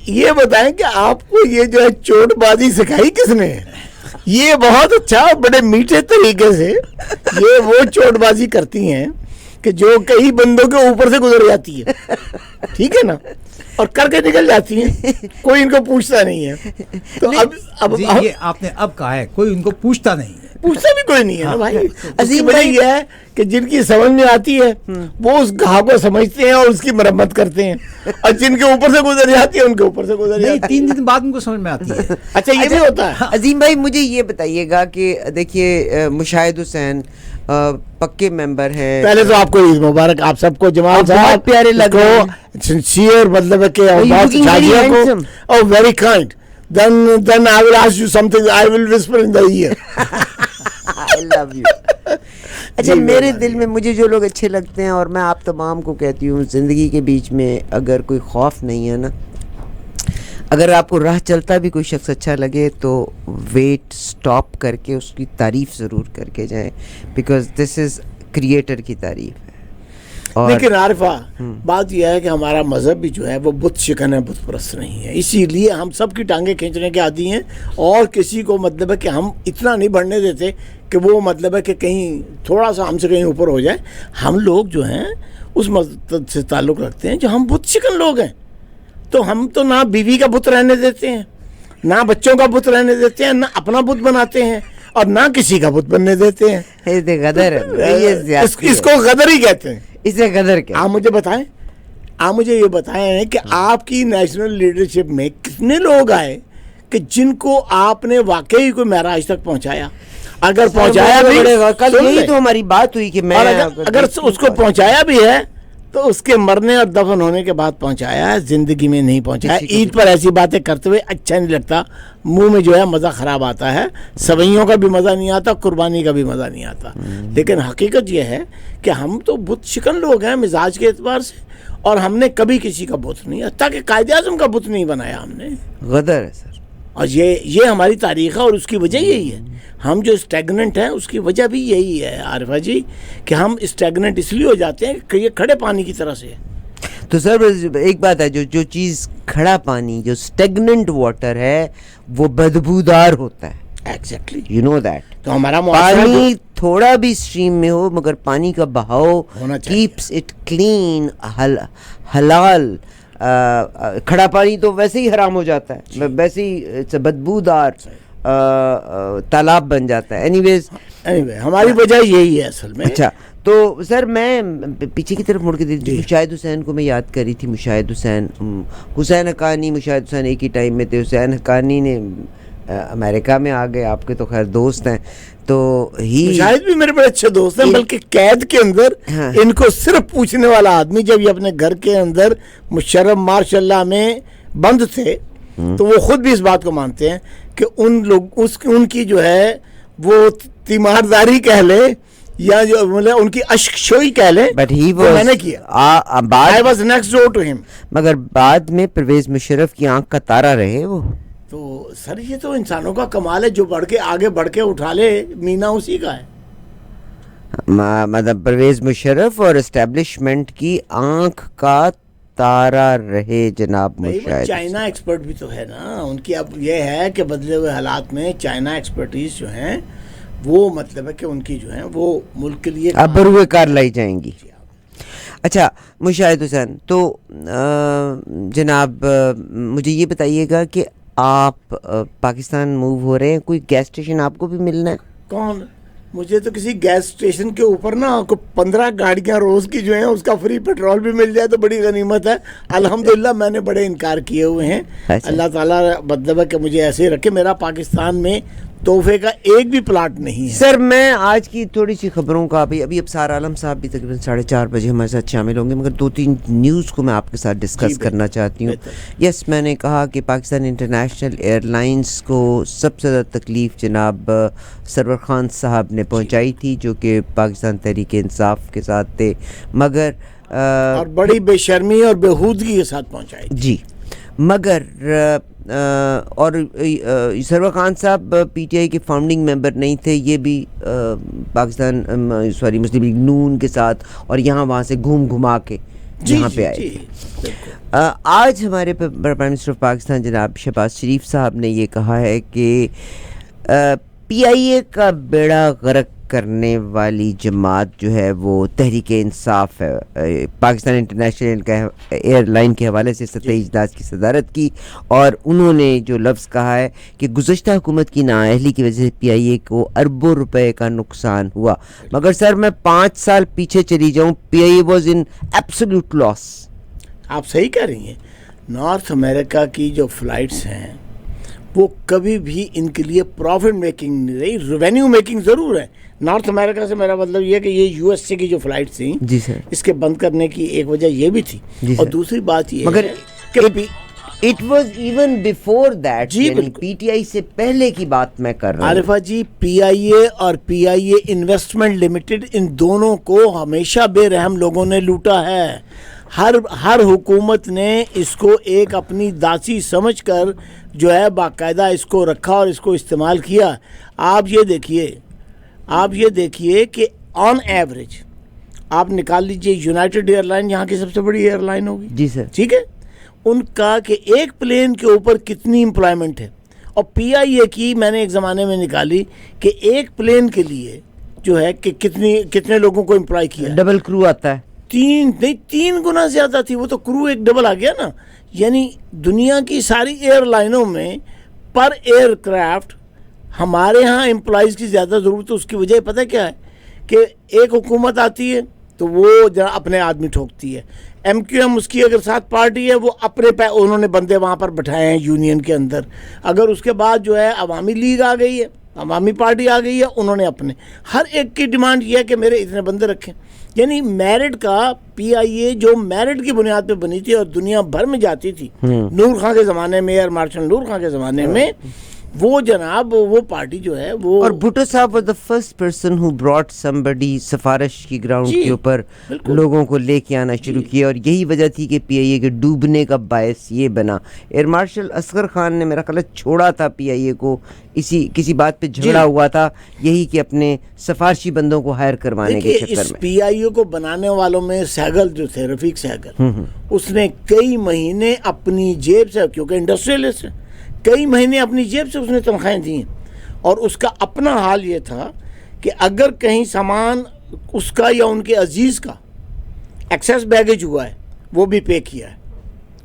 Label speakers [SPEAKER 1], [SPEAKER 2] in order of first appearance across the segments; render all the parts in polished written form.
[SPEAKER 1] یہ بتائیں کہ آپ کو یہ جو ہے چوٹ بازی سکھائی کس نے؟ یہ بہت اچھا بڑے میٹھے طریقے سے یہ وہ چوٹ بازی کرتی ہیں کہ جو کئی بندوں کے اوپر سے گزر جاتی ہے, ٹھیک ہے نا, اور کر کے نکل جاتی ہیں, کوئی ان کو پوچھتا نہیں ہے. تو اب
[SPEAKER 2] یہ آپ نے اب کہا ہے کوئی ان کو پوچھتا نہیں ہے,
[SPEAKER 1] پوچھتا بھی کوئی نہیں ہے نا بھائی. عظیم وجہ یہ ہے کہ جن کی سمجھ میں آتی ہے وہ اس گاہ کو سمجھتے ہیں اور اس کی مرمت کرتے ہیں, اور جن کے اوپر سے گزر جاتی ہے ان کے اوپر سے گزر جاتی ہے,
[SPEAKER 2] 3 دن بعد ان کو سمجھ میں آتی ہے.
[SPEAKER 1] اچھا یہ بھی ہوتا ہے.
[SPEAKER 3] عظیم بھائی مجھے یہ بتائیے گا کہ دیکھیے مشاہد حسین پکے ممبر ہیں.
[SPEAKER 1] پہلے تو آپ کو عید مبارک, آپ سب کو جمال صاحب
[SPEAKER 3] پیارے لگ رہے ہیں,
[SPEAKER 1] سنسیئر مطلب ہے کہ بہت شادیوں کو اور very kind. Then I will ask you something. I will whisper in the ear.
[SPEAKER 3] I love you. اچھا میرے دل میں مجھے جو لوگ اچھے لگتے ہیں, اور میں آپ تمام کو کہتی ہوں زندگی کے بیچ میں اگر کوئی خوف نہیں ہے نا, اگر آپ کو راہ چلتا بھی کوئی شخص اچھا لگے تو ویٹ سٹاپ کر کے اس کی تعریف ضرور کر کے جائیں, بیکاز دس از کریٹر کی تعریف ہے.
[SPEAKER 1] لیکن عارفہ بات یہ ہے کہ ہمارا مذہب بھی جو ہے وہ بت شکن ہے, بت پرست نہیں ہے, اسی لیے ہم سب کی ٹانگیں کھینچنے کے عادی ہیں, اور کسی کو مطلب ہے کہ ہم اتنا نہیں بڑھنے دیتے کہ وہ مطلب ہے کہ کہیں تھوڑا سا ہم سے کہیں اوپر ہو جائے. ہم لوگ جو ہیں اس مذہب سے تعلق رکھتے ہیں جو ہم بت شکن لوگ ہیں, تو ہم تو نہ بیوی کا بت رہنے دیتے ہیں, نہ بچوں کا بت رہنے دیتے ہیں, نہ اپنا بت بناتے ہیں, اور نہ کسی کا بت بننے دیتے ہیں. اس کو غدر ہی کہتے ہیں.
[SPEAKER 3] اسے غدر کیا؟
[SPEAKER 1] آپ مجھے بتائیں, آپ مجھے یہ بتائیں کہ آپ کی نیشنل لیڈرشپ میں کتنے لوگ آئے کہ جن کو آپ نے واقعی کوئی معراج تک پہنچایا؟ اگر پہنچایا بھی,
[SPEAKER 3] یہی تو ہماری بات ہوئی کہ میں
[SPEAKER 1] اگر اس کو پہنچایا بھی ہے تو اس کے مرنے اور دفن ہونے کے بعد پہنچایا ہے, زندگی میں نہیں پہنچایا. عید پر ایسی باتیں کرتے ہوئے اچھا نہیں لگتا, منہ میں جو ہے مزہ خراب آتا ہے, سوئیوں کا بھی مزہ نہیں آتا, قربانی کا بھی مزہ نہیں آتا. لیکن حقیقت یہ ہے کہ ہم تو بت شکن لوگ ہیں مزاج کے اعتبار سے, اور ہم نے کبھی کسی کا بت نہیں, حتیٰ کہ قائد اعظم کا بت نہیں بنایا ہم نے.
[SPEAKER 3] غدر ہے سر,
[SPEAKER 1] اور یہ ہماری تاریخ ہے, اور اس کی وجہ یہی ہے. ہم جو اسٹیگننٹ ہیں اس کی وجہ بھی یہی ہے عارفہ جی, کہ ہم اسٹیگننٹ اس لیے ہو جاتے ہیں کہ یہ کھڑے پانی کی طرح سے ہے.
[SPEAKER 3] تو سر ایک بات ہے, جو چیز کھڑا پانی, جو اسٹیگننٹ واٹر ہے وہ بدبودار ہوتا ہے.
[SPEAKER 1] Exactly,
[SPEAKER 3] you know that.
[SPEAKER 1] تو ہمارا
[SPEAKER 3] پانی تھوڑا بھی اسٹریم میں ہو مگر پانی کا بہاؤ کیپس اٹ کلین, حلال. کھڑا پانی تو ویسے ہی حرام ہو جاتا ہے, ویسے ہی بدبودار تالاب بن جاتا ہے.
[SPEAKER 1] anyway, ہماری وجہ یہی ہے اصل میں.
[SPEAKER 3] اچھا تو سر میں پیچھے کی طرف مڑ کے مشاہد حسین کو میں یاد کر رہی تھی. مشاہد حسین, حسین حقانی, مشاہد حسین ایک ہی ٹائم میں تھے. حسین حقانی نے امریکہ میں آ گئے, آپ کے تو خیر دوست ہیں, تو
[SPEAKER 1] مشاہد بھی میرے بڑے اچھے دوست ہیں, بلکہ قید کے اندر ان کو صرف پوچھنے والا آدمی, جب یہ اپنے گھر کے اندر مشرف ماشاء اللہ میں بند تھے تو وہ خود بھی اس بات کو مانتے ہیں کہ ان کی جو ہے وہ تیمارداری کہہ لے یا جو مطلب ان کی اشک شوئی کہہ لیں,
[SPEAKER 3] بٹ ہی
[SPEAKER 1] میں نے کیا. I was next door to him.
[SPEAKER 3] مگر بعد میں پرویز مشرف کی آنکھ کا تارا رہے وہ.
[SPEAKER 1] تو سر یہ تو انسانوں کا کمال ہے, جو بڑھ کے آگے بڑھ کے اٹھا لے مینا اسی کا ہے.
[SPEAKER 3] مطلب پرویز مشرف اور اسٹیبلشمنٹ کی آنکھ کا تارا رہے جناب مشاہد.
[SPEAKER 1] چائنا ایکسپرٹ بھی تو ہے نا ان کی. اب یہ ہے کہ بدلے ہوئے حالات میں چائنا ایکسپرٹیز جو ہیں وہ مطلب ہے کہ ان کی جو ہیں وہ ملک کے لیے
[SPEAKER 3] اب بروئے کار لائی جائیں گی. اچھا مشاہد حسین, تو جناب مجھے یہ بتائیے گا کہ آپ پاکستان موو ہو رہے ہیں, کوئی گیس اسٹیشن آپ کو بھی ملنا ہے؟
[SPEAKER 1] کون؟ مجھے تو کسی گیس اسٹیشن کے اوپر نا آپ کو 15 گاڑیاں روز کی جو ہیں اس کا فری پیٹرول بھی مل جائے تو بڑی غنیمت ہے. الحمدللہ میں نے بڑے انکار کیے ہوئے ہیں. اللہ تعالیٰ مطلب ہے کہ مجھے ایسے ہی رکھے. میرا پاکستان میں تحفے کا ایک بھی پلاٹ نہیں ہے.
[SPEAKER 3] سر میں آج کی تھوڑی سی خبروں کا ابھی ابصار عالم صاحب بھی تقریباً 4:30 بجے ہمارے ساتھ شامل ہوں گے, مگر 2-3 نیوز کو میں آپ کے ساتھ ڈسکس کرنا چاہتی ہوں. یس, میں نے کہا کہ پاکستان انٹرنیشنل ایئر لائنس کو سب سے زیادہ تکلیف جناب سرور خان صاحب نے پہنچائی تھی, جو کہ پاکستان تحریک انصاف کے ساتھ تھے, مگر
[SPEAKER 1] اور بڑی بے شرمی اور بےہودگی کے ساتھ پہنچائی
[SPEAKER 3] جی. مگر اور سرور خان صاحب پی ٹی آئی کے فاؤنڈنگ ممبر نہیں تھے, یہ بھی مسلم لیگ نون کے ساتھ اور یہاں وہاں سے گھوم گھما کے یہاں پہ آئے تھے. آج ہمارے پرائم منسٹر آف پاکستان جناب شہباز شریف صاحب نے یہ کہا ہے کہ پی آئی اے کا بیڑا غرق کرنے والی جماعت جو ہے وہ تحریک انصاف ہے. پاکستان انٹرنیشنل ایئر لائن کے حوالے سے سطحی اجلاس کی صدارت کی اور انہوں نے جو لفظ کہا ہے کہ گزشتہ حکومت کی نااہلی کی وجہ سے پی آئی اے کو اربوں روپے کا نقصان ہوا. مگر سر میں 5 سال پیچھے چلی جاؤں, پی آئی اے واز ان ایبسولوٹ لاس.
[SPEAKER 1] آپ صحیح کہہ رہی ہیں. نارتھ امریکہ کی جو فلائٹس ہیں وہ کبھی بھی ان کے لیے پروفٹ میکنگ نہیں رہی, ریونیو میکنگ ضرور ہے. نارتھ امریکہ سے میرا مطلب یہ کہ یہ یو ایس اے کی جو فلائٹ تھیں
[SPEAKER 3] جی سر,
[SPEAKER 1] اس کے بند کرنے کی ایک وجہ یہ بھی تھی. اور دوسری بات یہ
[SPEAKER 3] مگر
[SPEAKER 1] کہ
[SPEAKER 3] it was even before that,
[SPEAKER 1] جی
[SPEAKER 3] یعنی پی ٹی آئی سے پہلے کی بات میں کر رہا ہوں.
[SPEAKER 1] عارفہ جی, پی آئی اے اور پی آئی اے انویسٹمنٹ لمیٹڈ, ان دونوں کو ہمیشہ بے رحم لوگوں نے لوٹا ہے. ہر حکومت نے اس کو ایک اپنی داسی سمجھ کر جو ہے باقاعدہ اس کو رکھا اور اس کو استعمال کیا. آپ یہ دیکھیے کہ آن ایوریج آپ نکال لیجئے یونائٹڈ ایئر لائن یہاں کی سب سے بڑی ایئر لائن ہوگی,
[SPEAKER 3] جی سر,
[SPEAKER 1] ٹھیک ہے, ان کا کہ ایک پلین کے اوپر کتنی امپلائمنٹ ہے. اور پی آئی اے کی میں نے ایک زمانے میں نکالی کہ ایک پلین کے لیے جو ہے کہ کتنے لوگوں کو امپلائی کیا.
[SPEAKER 3] ڈبل کرو آتا ہے.
[SPEAKER 1] 3 گنا زیادہ تھی. وہ تو کرو ایک ڈبل آ گیا نا. یعنی دنیا کی ساری ایئر لائنوں میں پر ایئر کرافٹ ہمارے ہاں امپلائیز کی زیادہ ضرورت ہے. اس کی وجہ پتہ کیا ہے کہ ایک حکومت آتی ہے تو وہ اپنے آدمی ٹھوکتی ہے. ایم کیو ایم اس کی اگر ساتھ پارٹی ہے وہ اپنے انہوں نے بندے وہاں پر بٹھائے ہیں یونین کے اندر. اگر اس کے بعد جو ہے عوامی لیگ آ گئی ہے, عوامی پارٹی آ گئی ہے, انہوں نے اپنے ہر ایک کی ڈیمانڈ یہ ہے کہ میرے اتنے بندے رکھیں. یعنی میرٹ کا پی آئی اے جو میرٹ کی بنیاد پہ بنی تھی اور دنیا بھر میں جاتی تھی نور خان کے زمانے میں, ایئر مارشل نور خان کے زمانے میں, وہ جناب وہ پارٹی جو ہے وہ,
[SPEAKER 3] اور بھٹو صاحب was the first person who brought somebody سفارش کی گراؤنڈ کے اوپر لوگوں کو لے کے آنا شروع کیا. اور یہی وجہ تھی کہ پی آئی اے کے ڈوبنے کا باعث یہ بنا. ایئر مارشل اصغر خان نے میرا خیال چھوڑا تھا پی آئی اے کو, کسی بات پہ جھگڑا ہوا تھا یہی کہ اپنے سفارشی بندوں کو ہائر کروانے کے چکر میں.
[SPEAKER 1] پی آئی اے کو بنانے والوں میں سہگل جو تھے, رفیق سہگل, اس نے کئی مہینے اپنی جیب سے, کیونکہ انڈسٹریلسٹ ہے, کئی مہینے اپنی جیب سے اس نے تنخواہیں دیں. اور اس کا اپنا حال یہ تھا کہ اگر کہیں سامان اس کا یا ان کے عزیز کا ایکسیس بیگیج ہوا ہے وہ بھی پے کیا ہے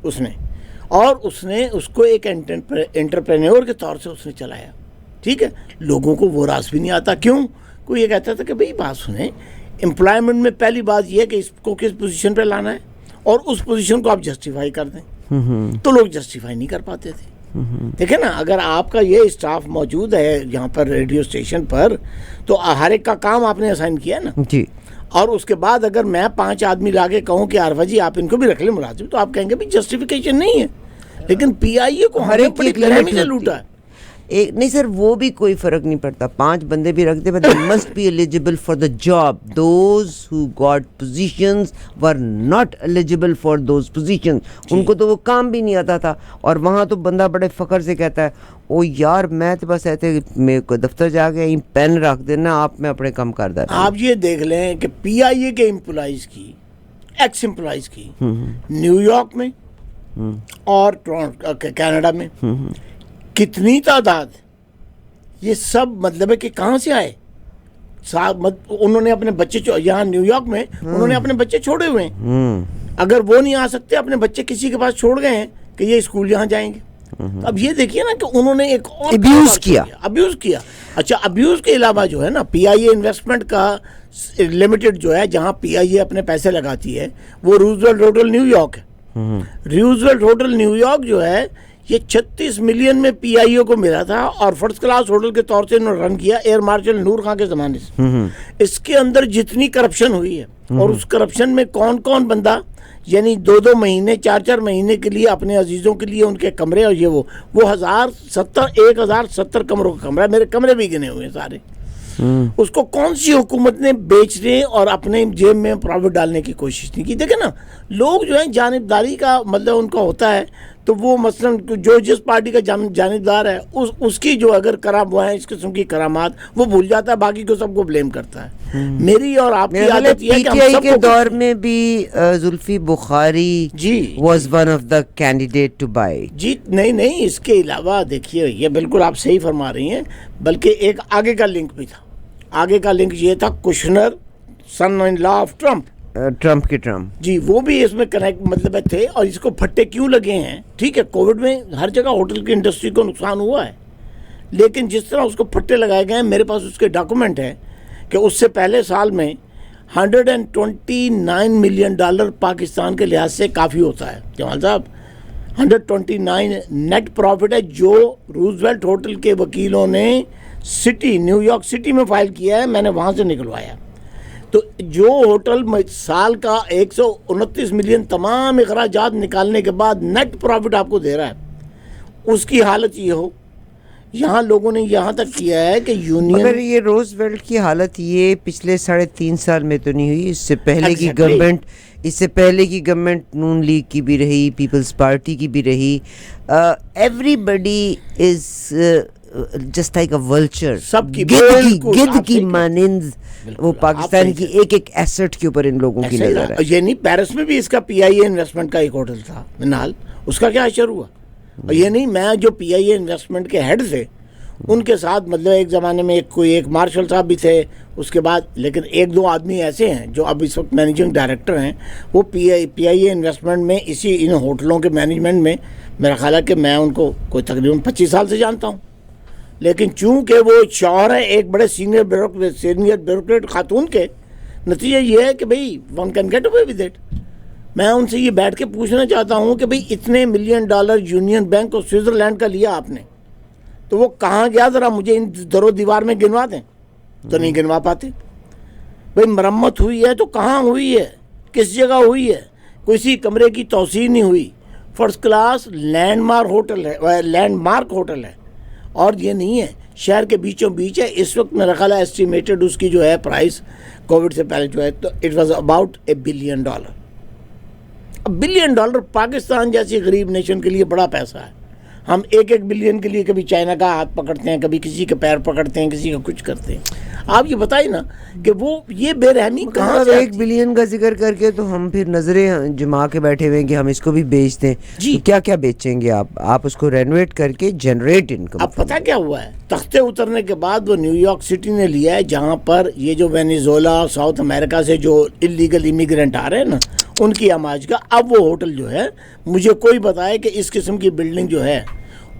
[SPEAKER 1] اس نے, اور اس نے اس کو ایک انٹرپرینیور کے طور سے اس نے چلایا. ٹھیک ہے, لوگوں کو وہ راز بھی نہیں آتا. کیوں؟ کوئی یہ کہتا تھا کہ بھئی بات سنیں, امپلائمنٹ میں پہلی بات یہ ہے کہ اس کو کس پوزیشن پہ لانا ہے اور اس پوزیشن کو آپ جسٹیفائی کر دیں. تو لوگ جسٹیفائی نہیں کر پاتے تھے. دیکھیں نا, اگر آپ کا یہ اسٹاف موجود ہے یہاں پر ریڈیو اسٹیشن پر تو ہر ایک کا کام آپ نے اسائن کیا نا,
[SPEAKER 3] جی,
[SPEAKER 1] اور اس کے بعد اگر میں 5 آدمی لا کے کہوں کہ عارفہ جی آپ ان کو بھی رکھ لیں ملازم, تو آپ کہیں گے بھی جسٹیفیکیشن نہیں ہے. لیکن پی آئی اے کو ہر ایک بڑی گرمی سے لوٹا ہے.
[SPEAKER 3] نہیں سر, وہ بھی کوئی فرق نہیں پڑتا, 5 بندے بھی رکھ دے, but they must be eligible for the job. Those who got positions were not eligible for those positions. ان کو تو وہ کام بھی نہیں آتا تھا. اور وہاں تو بندہ بڑے فخر سے کہتا ہے او یار میں تو بس ایسے میرے کو دفتر جا کے پین رکھ دینا, آپ میں اپنے کام کر دیتا.
[SPEAKER 1] آپ یہ دیکھ لیں کہ پی آئی اے کے امپلائیز کی, ایکس امپلائیز کی, نیو یارک میں اور کینیڈا میں کتنی تعداد, یہ سب مطلب ہے کہ کہاں سے آئے. انہوں نے اپنے بچے یہاں نیو یارک میں انہوں نے اپنے بچے چھوڑے ہوئے ہیں. اگر وہ نہیں آ سکتے, اپنے بچے کسی کے پاس چھوڑ گئے ہیں کہ یہ اسکول یہاں جائیں گے. اب یہ دیکھیے نا کہ انہوں نے ایک اور ابیوز کیا. اچھا, ابیوز کے علاوہ جو ہے نا پی آئی اے انویسٹمنٹ کا لمیٹڈ جو ہے جہاں پی آئی اے اپنے پیسے لگاتی ہے وہ روزویلٹ ہوٹل نیو یارک ہے. روزویلٹ ہوٹل نیو یارک جو ہے یہ 36 ملین میں پی آئی اے کو ملا تھا اور فرسٹ کلاس ہوٹل کے طور سے انہوں نے رن کیا ایئر مارشل نور خان کے زمانے سے. اس کے اندر جتنی کرپشن ہوئی ہے اور اس کرپشن میں کون کون بندہ یعنی 2 مہینے 4 مہینے کے لیے اپنے عزیزوں کے لیے ان کے کمرے, اور یہ وہ 1070 کمروں کا کمرہ, میرے کمرے بھی گنے ہوئے ہیں سارے. اس کو کون سی حکومت نے بیچنے اور اپنے جیب میں پروفٹ ڈالنے کی کوشش نہیں کی. دیکھیں نا, لوگ جو ہیں جانبداری کا مطلب ان کا ہوتا ہے تو وہ مثلاً جو جس پارٹی کا جانبدار ہے اس کی جو اگر کرام وہ ہیں اس قسم کی کرامات وہ بھول جاتا ہے, باقی کو سب کو بلیم کرتا ہے. میری اور آپ کی عادت یہ ہے کہ ہم سب
[SPEAKER 3] کے دور میں بھی Zulfi Bukhari was one of the candidate to buy.
[SPEAKER 1] جی نہیں, اس کے علاوہ دیکھیے یہ بالکل آپ صحیح فرما رہی ہیں, بلکہ ایک آگے کا لنک بھی تھا. آگے کا لنک یہ تھا Kushner son in law of Trump جی, وہ بھی اس میں کنیکٹ مطلب تھے. اور اس کو پھٹے کیوں لگے ہیں, ٹھیک ہے کووڈ میں ہر جگہ ہوٹل کی انڈسٹری کو نقصان ہوا ہے, لیکن جس طرح اس کو پھٹے لگائے گئے ہیں, میرے پاس اس کے ڈاکومنٹ ہے کہ اس سے پہلے سال میں $129 ملین پاکستان کے لحاظ سے کافی ہوتا ہے جمال صاحب. 129 نیٹ پروفٹ ہے جو روزویلٹ ہوٹل کے وکیلوں نے نیو یارک سٹی میں فائل کیا ہے, میں نے وہاں سے نکلوایا. تو جو ہوٹل سال کا 129 ملین تمام اخراجات نکالنے کے بعد نیٹ پروفٹ آپ کو دے رہا ہے, اس کی حالت یہ ہو. یہاں لوگوں نے یہاں تک کیا ہے کہ یونین,
[SPEAKER 3] مگر یہ روزویلٹ کی حالت یہ پچھلے 3.5 سال میں تو نہیں ہوئی. اس سے پہلے کی گورنمنٹ نون لیگ کی بھی رہی, پیپلز پارٹی کی بھی رہی. Everybody is just like a vulture,
[SPEAKER 1] سب کی
[SPEAKER 3] گدھ کی مانند وہ پاکستان کی ایک ایسٹ کے اوپر ان لوگوں کی نظر ہے.
[SPEAKER 1] یہ نہیں, پیرس میں بھی اس کا PIA انویسٹمنٹ کا ایک ہوٹل تھا منال, اس کا کیا اشر ہوا. اور یہ نہیں, میں جو PIA انویسٹمنٹ کے ہیڈ تھے ان کے ساتھ مطلب ایک زمانے میں ایک مارشل صاحب بھی تھے اس کے بعد, لیکن 1-2 آدمی ایسے ہیں جو اب اس وقت مینیجنگ ڈائریکٹر ہیں, وہ PIA انویسٹمنٹ میں ان ہوٹلوں کے مینجمنٹ میں میرا خیال ہے کہ میں ان کو کوئی تقریباً 25 سال سے جانتا ہوں. لیکن چونکہ وہ شوہر ہے ایک بڑے سینئر بیوروکریٹ خاتون کے, نتیجہ یہ ہے کہ بھئی one can get away with it. میں ان سے یہ بیٹھ کے پوچھنا چاہتا ہوں کہ بھئی اتنے $1 million union bank of Switzerland کا لیا آپ نے, تو وہ کہاں گیا, ذرا مجھے ان در و دیوار میں گنوا دیں. تو نہیں گنوا پاتے. بھئی مرمت ہوئی ہے تو کہاں ہوئی ہے, کس جگہ ہوئی ہے, کسی کمرے کی توسیع نہیں ہوئی. First class landmark hotel ہے, اور یہ نہیں ہے شہر کے بیچوں بیچ ہے. اس وقت میرا خیال ہے ایسٹیمیٹڈ اس کی جو ہے پرائس کووڈ سے پہلے جو ہے تو it was about $1 billion. $1 billion Pakistan جیسی غریب نیشن کے لیے بڑا پیسہ ہے. ہم 1 بلین کے لیے کبھی چائنا کا ہاتھ پکڑتے ہیں, کبھی کسی کے پیر پکڑتے ہیں, کسی کا کچھ کرتے ہیں. آپ یہ بتائیں نا کہ وہ یہ بے رحمی کہاں سے
[SPEAKER 3] 1 بلین کا ذکر کر کے تو ہم پھر نظریں جما کے بیٹھے ہوئے ہیں کہ ہم اس کو بھی بیچ دیں. جی کیا کیا بیچیں گے آپ اس کو رینویٹ کر کے جنریٹ انکم.
[SPEAKER 1] اب پتہ کیا ہوا ہے, تختے اترنے کے بعد وہ نیو یارک سٹی نے لیا ہے جہاں پر یہ جو وینیزولا ساؤتھ امریکہ سے جو اللیگل امیگرینٹ آ رہے ہیں نا ان کی آماج کا. اب وہ ہوٹل جو ہے مجھے کوئی بتائے کہ اس قسم کی بلڈنگ جو ہے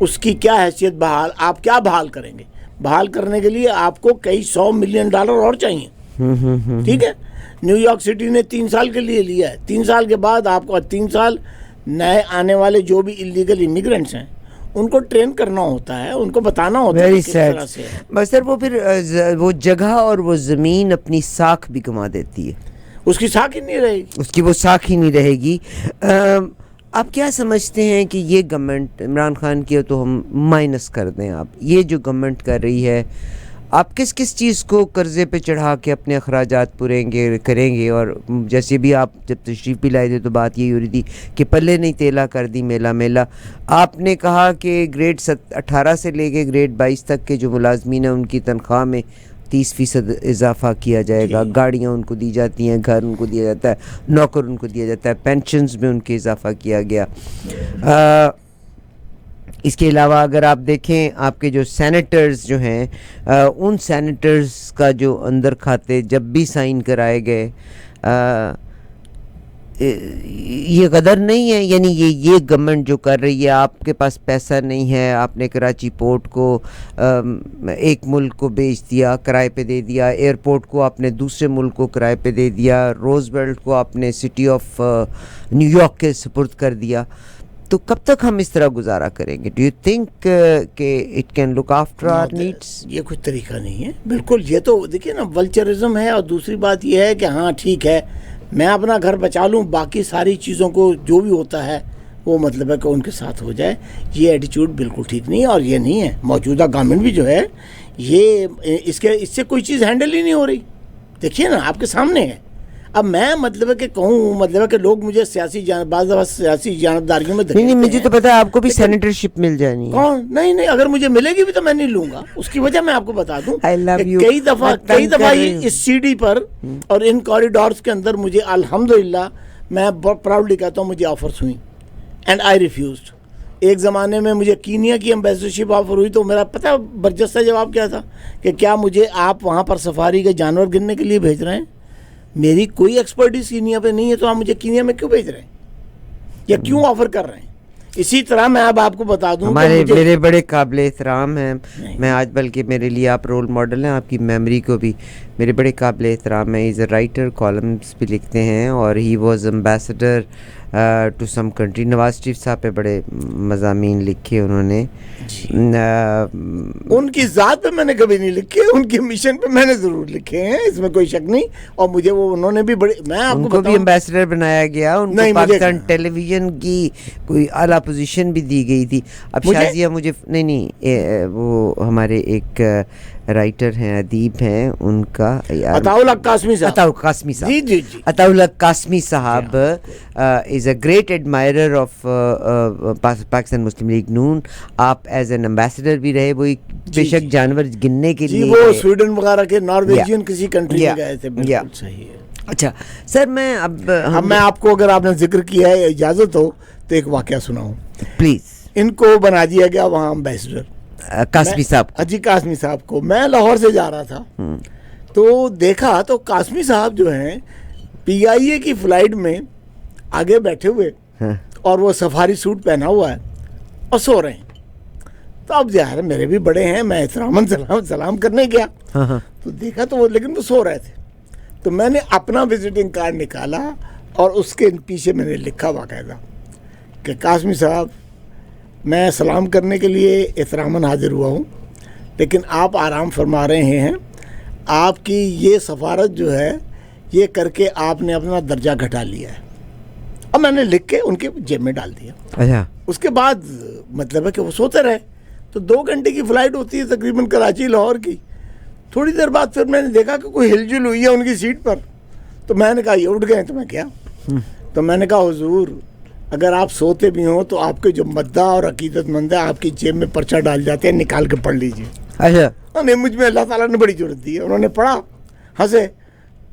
[SPEAKER 1] اس کی کیا حیثیت آپ کیا بحال کریں گے. بحال کرنے کے لیے آپ کو کئی $100 ملین اور چاہیے. ٹھیک ہے, نیو یارک سٹی نے 3 سال کے لیے لیا ہے. 3 سال کے بعد آپ کو 3 سال نئے آنے والے جو بھی اللیگل امیگرینٹس ہیں ان کو ٹرین کرنا ہوتا ہے, ان کو بتانا ہوتا ہے کس طرح سے.
[SPEAKER 3] بس سر وہ پھر وہ جگہ اور وہ زمین اپنی ساکھ بھی گما دیتی ہے.
[SPEAKER 1] اس کی ساکھ ہی نہیں رہے گی,
[SPEAKER 3] اس کی وہ ساکھ ہی نہیں رہے گی. آپ کیا سمجھتے ہیں کہ یہ گورنمنٹ عمران خان کی تو ہم مائنس کر دیں, آپ یہ جو گورنمنٹ کر رہی ہے آپ کس چیز کو قرضے پہ چڑھا کے اپنے اخراجات کریں گے؟ اور جیسے بھی آپ جب تشریف بھی لائے تھے تو بات یہی ہو رہی تھی کہ پلے نہیں تیلا کر دی میلا. آپ نے کہا کہ گریڈ 18 سے لے کے گریڈ 22 تک کے جو ملازمین ہیں ان کی تنخواہ میں 30% اضافہ کیا جائے گا. گاڑیاں ان کو دی جاتی ہیں, گھر ان کو دیا جاتا ہے, نوکر ان کو دیا جاتا ہے, پینشنز میں ان کے اضافہ کیا گیا. اس کے علاوہ اگر آپ دیکھیں آپ کے جو سینیٹرز جو ہیں ان سینیٹرز کا جو اندر کھاتے جب بھی سائن کرائے گئے یہ قدر نہیں ہے. یعنی یہ گورنمنٹ جو کر رہی ہے, آپ کے پاس پیسہ نہیں ہے, آپ نے کراچی پورٹ کو ایک ملک کو بیچ دیا, کرائے پہ دے دیا, ایئرپورٹ کو آپ نے دوسرے ملک کو کرائے پہ دے دیا, روزویلٹ کو آپ نے سٹی آف نیو یارک کے سپرد کر دیا. تو کب تک ہم اس طرح گزارا کریں گے؟ ڈو یو تھنک کہ it can look after our needs?
[SPEAKER 1] یہ کوئی طریقہ نہیں ہے بالکل. یہ تو دیکھیے نا ولچرزم ہے. اور دوسری بات یہ ہے کہ ہاں ٹھیک ہے میں اپنا گھر بچا لوں, باقی ساری چیزوں کو جو بھی ہوتا ہے وہ مطلب ہے کہ ان کے ساتھ ہو جائے. یہ ایٹیچیوڈ بالکل ٹھیک نہیں ہے. اور یہ نہیں ہے موجودہ گورنمنٹ بھی جو ہے یہ اس سے کوئی چیز ہینڈل ہی نہیں ہو رہی. دیکھیے نا آپ کے سامنے ہے, اب میں مطلب ہے کہ کہوں مطلب ہے کہ لوگ مجھے بعض دفعہ سیاسی جانبداریوں میں
[SPEAKER 3] نہیں مجھے تو پتا ہے آپ کو بھی سینیٹرشپ مل جانی ہے.
[SPEAKER 1] کون نہیں اگر مجھے ملے گی بھی تو میں نہیں لوں گا. اس کی وجہ میں آپ کو بتا دوں
[SPEAKER 3] I love you.
[SPEAKER 1] کئی دفعہ اس سی ڈی پر اور ان کوریڈورز کے اندر مجھے الحمدللہ میں پراؤڈلی کہتا ہوں مجھے آفرز ہوئی اینڈ آئی ریفیوزڈ. ایک زمانے میں مجھے کینیا کی امبیسڈرشپ آفر ہوئی تو میرا پتہ برجستہ جواب کیا تھا کہ کیا مجھے آپ وہاں پر سفاری کے جانور گننے کے لیے بھیج رہے ہیں؟ میری کوئی ایکسپرٹیز کینیا پہ نہیں ہے تو آپ مجھے کینیا میں کیوں بھیج رہے ہیں یا کیوں آفر کر رہے ہیں؟ اسی طرح میں اب آپ کو بتا دوں
[SPEAKER 3] میرے بڑے قابل احترام ہیں. میں آج بلکہ میرے لیے آپ رول ماڈل ہیں, آپ کی میموری کو بھی میرے بڑے قابل احترام ہیں. ایز اے رائٹر, کالمز بھی لکھتے ہیں اور he was ambassador to some country. Nawaz Sharif Sahib پہ بڑے مضامین لکھے انہوں نے.
[SPEAKER 1] ان کی ذات پہ میں نے کبھی نہیں لکھے, ان کی مشن پہ میں نے ضرور لکھے ہیں, اس میں کوئی شک نہیں. اور مجھے وہ انہوں نے بھی بڑے, میں آپ کو
[SPEAKER 3] بھی امبیسڈر بنایا گیا, ان کو پاکستان ٹیلی ویژن کی کوئی اعلیٰ پوزیشن بھی دی گئی تھی. اب شازیہ مجھے نہیں وہ ہمارے ایک رائٹر ہیں, ادیب ہیں, ان کا
[SPEAKER 1] عطاء اللہ قاسمی صاحب جی
[SPEAKER 3] عطاء Ullah Qasmi Sahib is a great admirer of Pakistan Muslim League Noon. آپ ایز این امبیسڈر بھی رہے, وہی بے شک جانور گننے کے لیے
[SPEAKER 1] وہ سویڈن وغیرہ کے نارویجین کسی کنٹری میں گئے تھے. بالکل صحیح ہے.
[SPEAKER 3] اچھا سر, میں اب
[SPEAKER 1] میں آپ کو اگر آپ نے ذکر کیا ہے اجازت ہو تو ایک واقعہ سناؤں
[SPEAKER 3] پلیز.
[SPEAKER 1] ان کو بنا دیا گیا وہاں امبیسڈر
[SPEAKER 3] قاسمی صاحب.
[SPEAKER 1] جی قاسمی صاحب کو. میں لاہور سے جا رہا تھا تو دیکھا تو قاسمی صاحب جو ہیں پی آئی اے کی فلائٹ میں آگے بیٹھے ہوئے اور وہ سفاری سوٹ پہنا ہوا ہے اور سو رہے ہیں. تو اب ظاہر میرے بھی بڑے ہیں, میں احتراماً سلام کرنے گیا تو دیکھا تو وہ, لیکن وہ سو رہے تھے. تو میں نے اپنا وزٹنگ کارڈ نکالا اور اس کے پیچھے میں نے لکھا باقاعدہ کہ قاسمی صاحب میں سلام کرنے کے لیے احتراماً حاضر ہوا ہوں, لیکن آپ آرام فرما رہے ہیں. آپ کی یہ سفارت جو ہے یہ کر کے آپ نے اپنا درجہ گھٹا لیا ہے. اب میں نے لکھ کے ان کے جیب میں ڈال دیا.
[SPEAKER 3] اچھا.
[SPEAKER 1] اس کے بعد مطلب ہے کہ وہ سوتے رہے. تو 2 گھنٹے کی فلائٹ ہوتی ہے تقریباً کراچی لاہور کی. تھوڑی دیر بعد پھر میں نے دیکھا کہ کوئی ہل جل ہوئی ہے ان کی سیٹ پر. تو میں نے کہا یہ اٹھ گئے. تو میں کیا, تو میں نے کہا حضور اگر آپ سوتے بھی ہوں تو آپ کے جو مدعا اور عقیدت مند ہے آپ کی جیب میں پرچہ ڈال جاتے ہیں, نکال کے پڑھ لیجیے.
[SPEAKER 3] اچھا.
[SPEAKER 1] نہیں, مجھ میں اللہ تعالیٰ نے بڑی ضرورت دی ہے. انہوں نے پڑھا, ہنسے,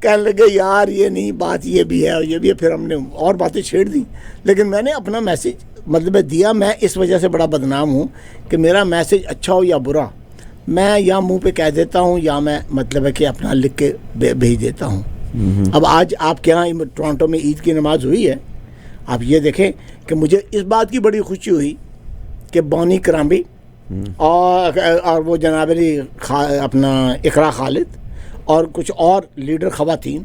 [SPEAKER 1] کہنے لگے یار یہ نہیں بات, یہ بھی ہے اور یہ بھی ہے. پھر ہم نے اور باتیں چھیڑ دی, لیکن میں نے اپنا میسیج مطلب دیا. میں اس وجہ سے بڑا بدنام ہوں کہ میرا میسیج اچھا ہو یا برا میں یا منہ پہ کہہ دیتا ہوں یا میں مطلب ہے کہ اپنا لکھ کے بھیج دیتا ہوں. اب آج آپ کے یہاں ٹورانٹو میں عید کی نماز ہوئی ہے. آپ یہ دیکھیں کہ مجھے اس بات کی بڑی خوشی ہوئی کہ بونی کرامبی اور وہ جناب علی اپنا اقرا خالد اور کچھ اور لیڈر خواتین,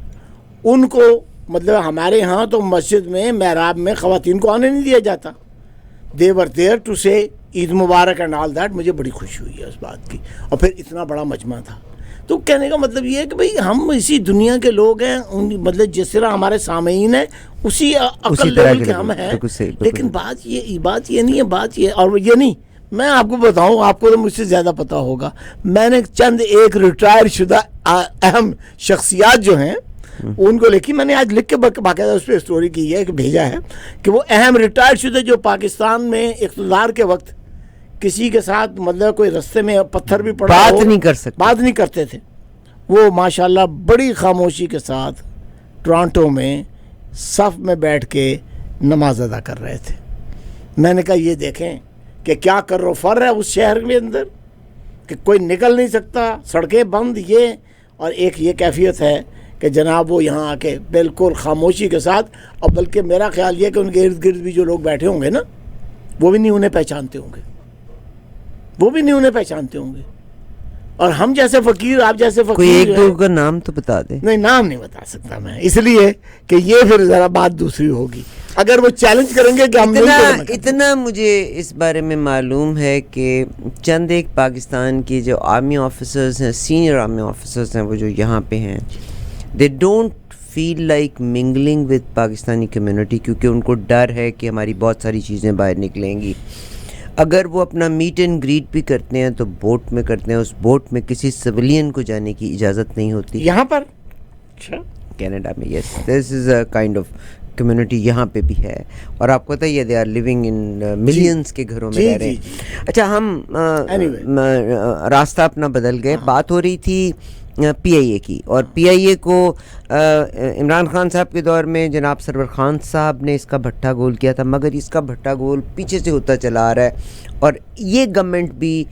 [SPEAKER 1] ان کو مطلب ہمارے ہاں تو مسجد میں محراب میں خواتین کو آنے نہیں دیا جاتا. دے ور دیئر ٹو سے عید مبارک اینڈ آل دیٹ. مجھے بڑی خوشی ہوئی ہے اس بات کی. اور پھر اتنا بڑا مجمع تھا. تو کہنے کا مطلب یہ ہے کہ بھئی ہم اسی دنیا کے لوگ ہیں, مطلب جس طرح ہمارے سامعین ہیں اسی عقل لیول کے ہم ہیں. لیکن بات یہ نہیں ہے, بات یہ اور یہ نہیں. میں آپ کو بتاؤں, آپ کو تو مجھ سے زیادہ پتہ ہوگا, میں نے چند ایک ریٹائر شدہ اہم شخصیات جو ہیں ان کو لکھی. میں نے آج لکھ کے باقاعدہ اس پہ سٹوری کی ہے کہ بھیجا ہے کہ وہ اہم ریٹائر شدہ جو پاکستان میں اقتدار کے وقت کسی کے ساتھ مطلب کوئی رستے میں پتھر بھی پڑا
[SPEAKER 3] بات نہیں
[SPEAKER 1] کرتے تھے, وہ ماشاءاللہ بڑی خاموشی کے ساتھ ٹورانٹو میں صف میں بیٹھ کے نماز ادا کر رہے تھے. میں نے کہا یہ دیکھیں کہ کیا کر رو فر ہے اس شہر کے اندر کہ کوئی نکل نہیں سکتا, سڑکیں بند, یہ اور ایک یہ کیفیت ہے کہ جناب وہ یہاں آ کے بالکل خاموشی کے ساتھ. اور بلکہ میرا خیال یہ کہ ان کے ارد گرد بھی جو لوگ بیٹھے ہوں گے نا وہ بھی نہیں انہیں پہچانتے ہوں گے, اور ہم جیسے فقیر, آپ جیسے فقیر,
[SPEAKER 3] کوئی ایک دو کا نام تو بتا دیں.
[SPEAKER 1] نہیں, نام نہیں بتا سکتا میں, اس لیے کہ یہ پھر ذرا بات دوسری ہوگی. اگر وہ چیلنج کریں گے کہ ہم
[SPEAKER 3] اتنا مجھے اس بارے میں معلوم ہے کہ چند ایک پاکستان کی جو آرمی آفیسرز ہیں, سینئر آرمی آفیسرز ہیں, وہ جو یہاں پہ ہیں, they don't feel like mingling with Pakistani community, کیونکہ ان کو ڈر ہے کہ ہماری بہت ساری چیزیں باہر نکلیں گی. اگر وہ اپنا میٹ اینڈ گریٹ بھی کرتے ہیں تو بوٹ میں کرتے ہیں, اس بوٹ میں کسی سویلین کو جانے کی اجازت نہیں ہوتی.
[SPEAKER 1] یہاں پر اچھا
[SPEAKER 3] کینیڈا میں. Yes, this is a kind of community یہاں پہ بھی ہے, اور آپ کو پتہ ہے they are living in millions کے گھروں میں رہ رہے ہیں. اچھا, ہم راستہ اپنا بدل گئے. بات ہو رہی تھی پی آئی اے کی, اور پی آئی اے کو عمران خان صاحب کے دور میں جناب سرور خان صاحب نے اس کا بھٹا گول کیا تھا, مگر اس کا بھٹا گول پیچھے سے ہوتا چلا آ رہا ہے, اور یہ گورنمنٹ بھی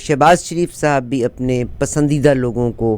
[SPEAKER 3] شہباز شریف صاحب بھی اپنے پسندیدہ لوگوں کو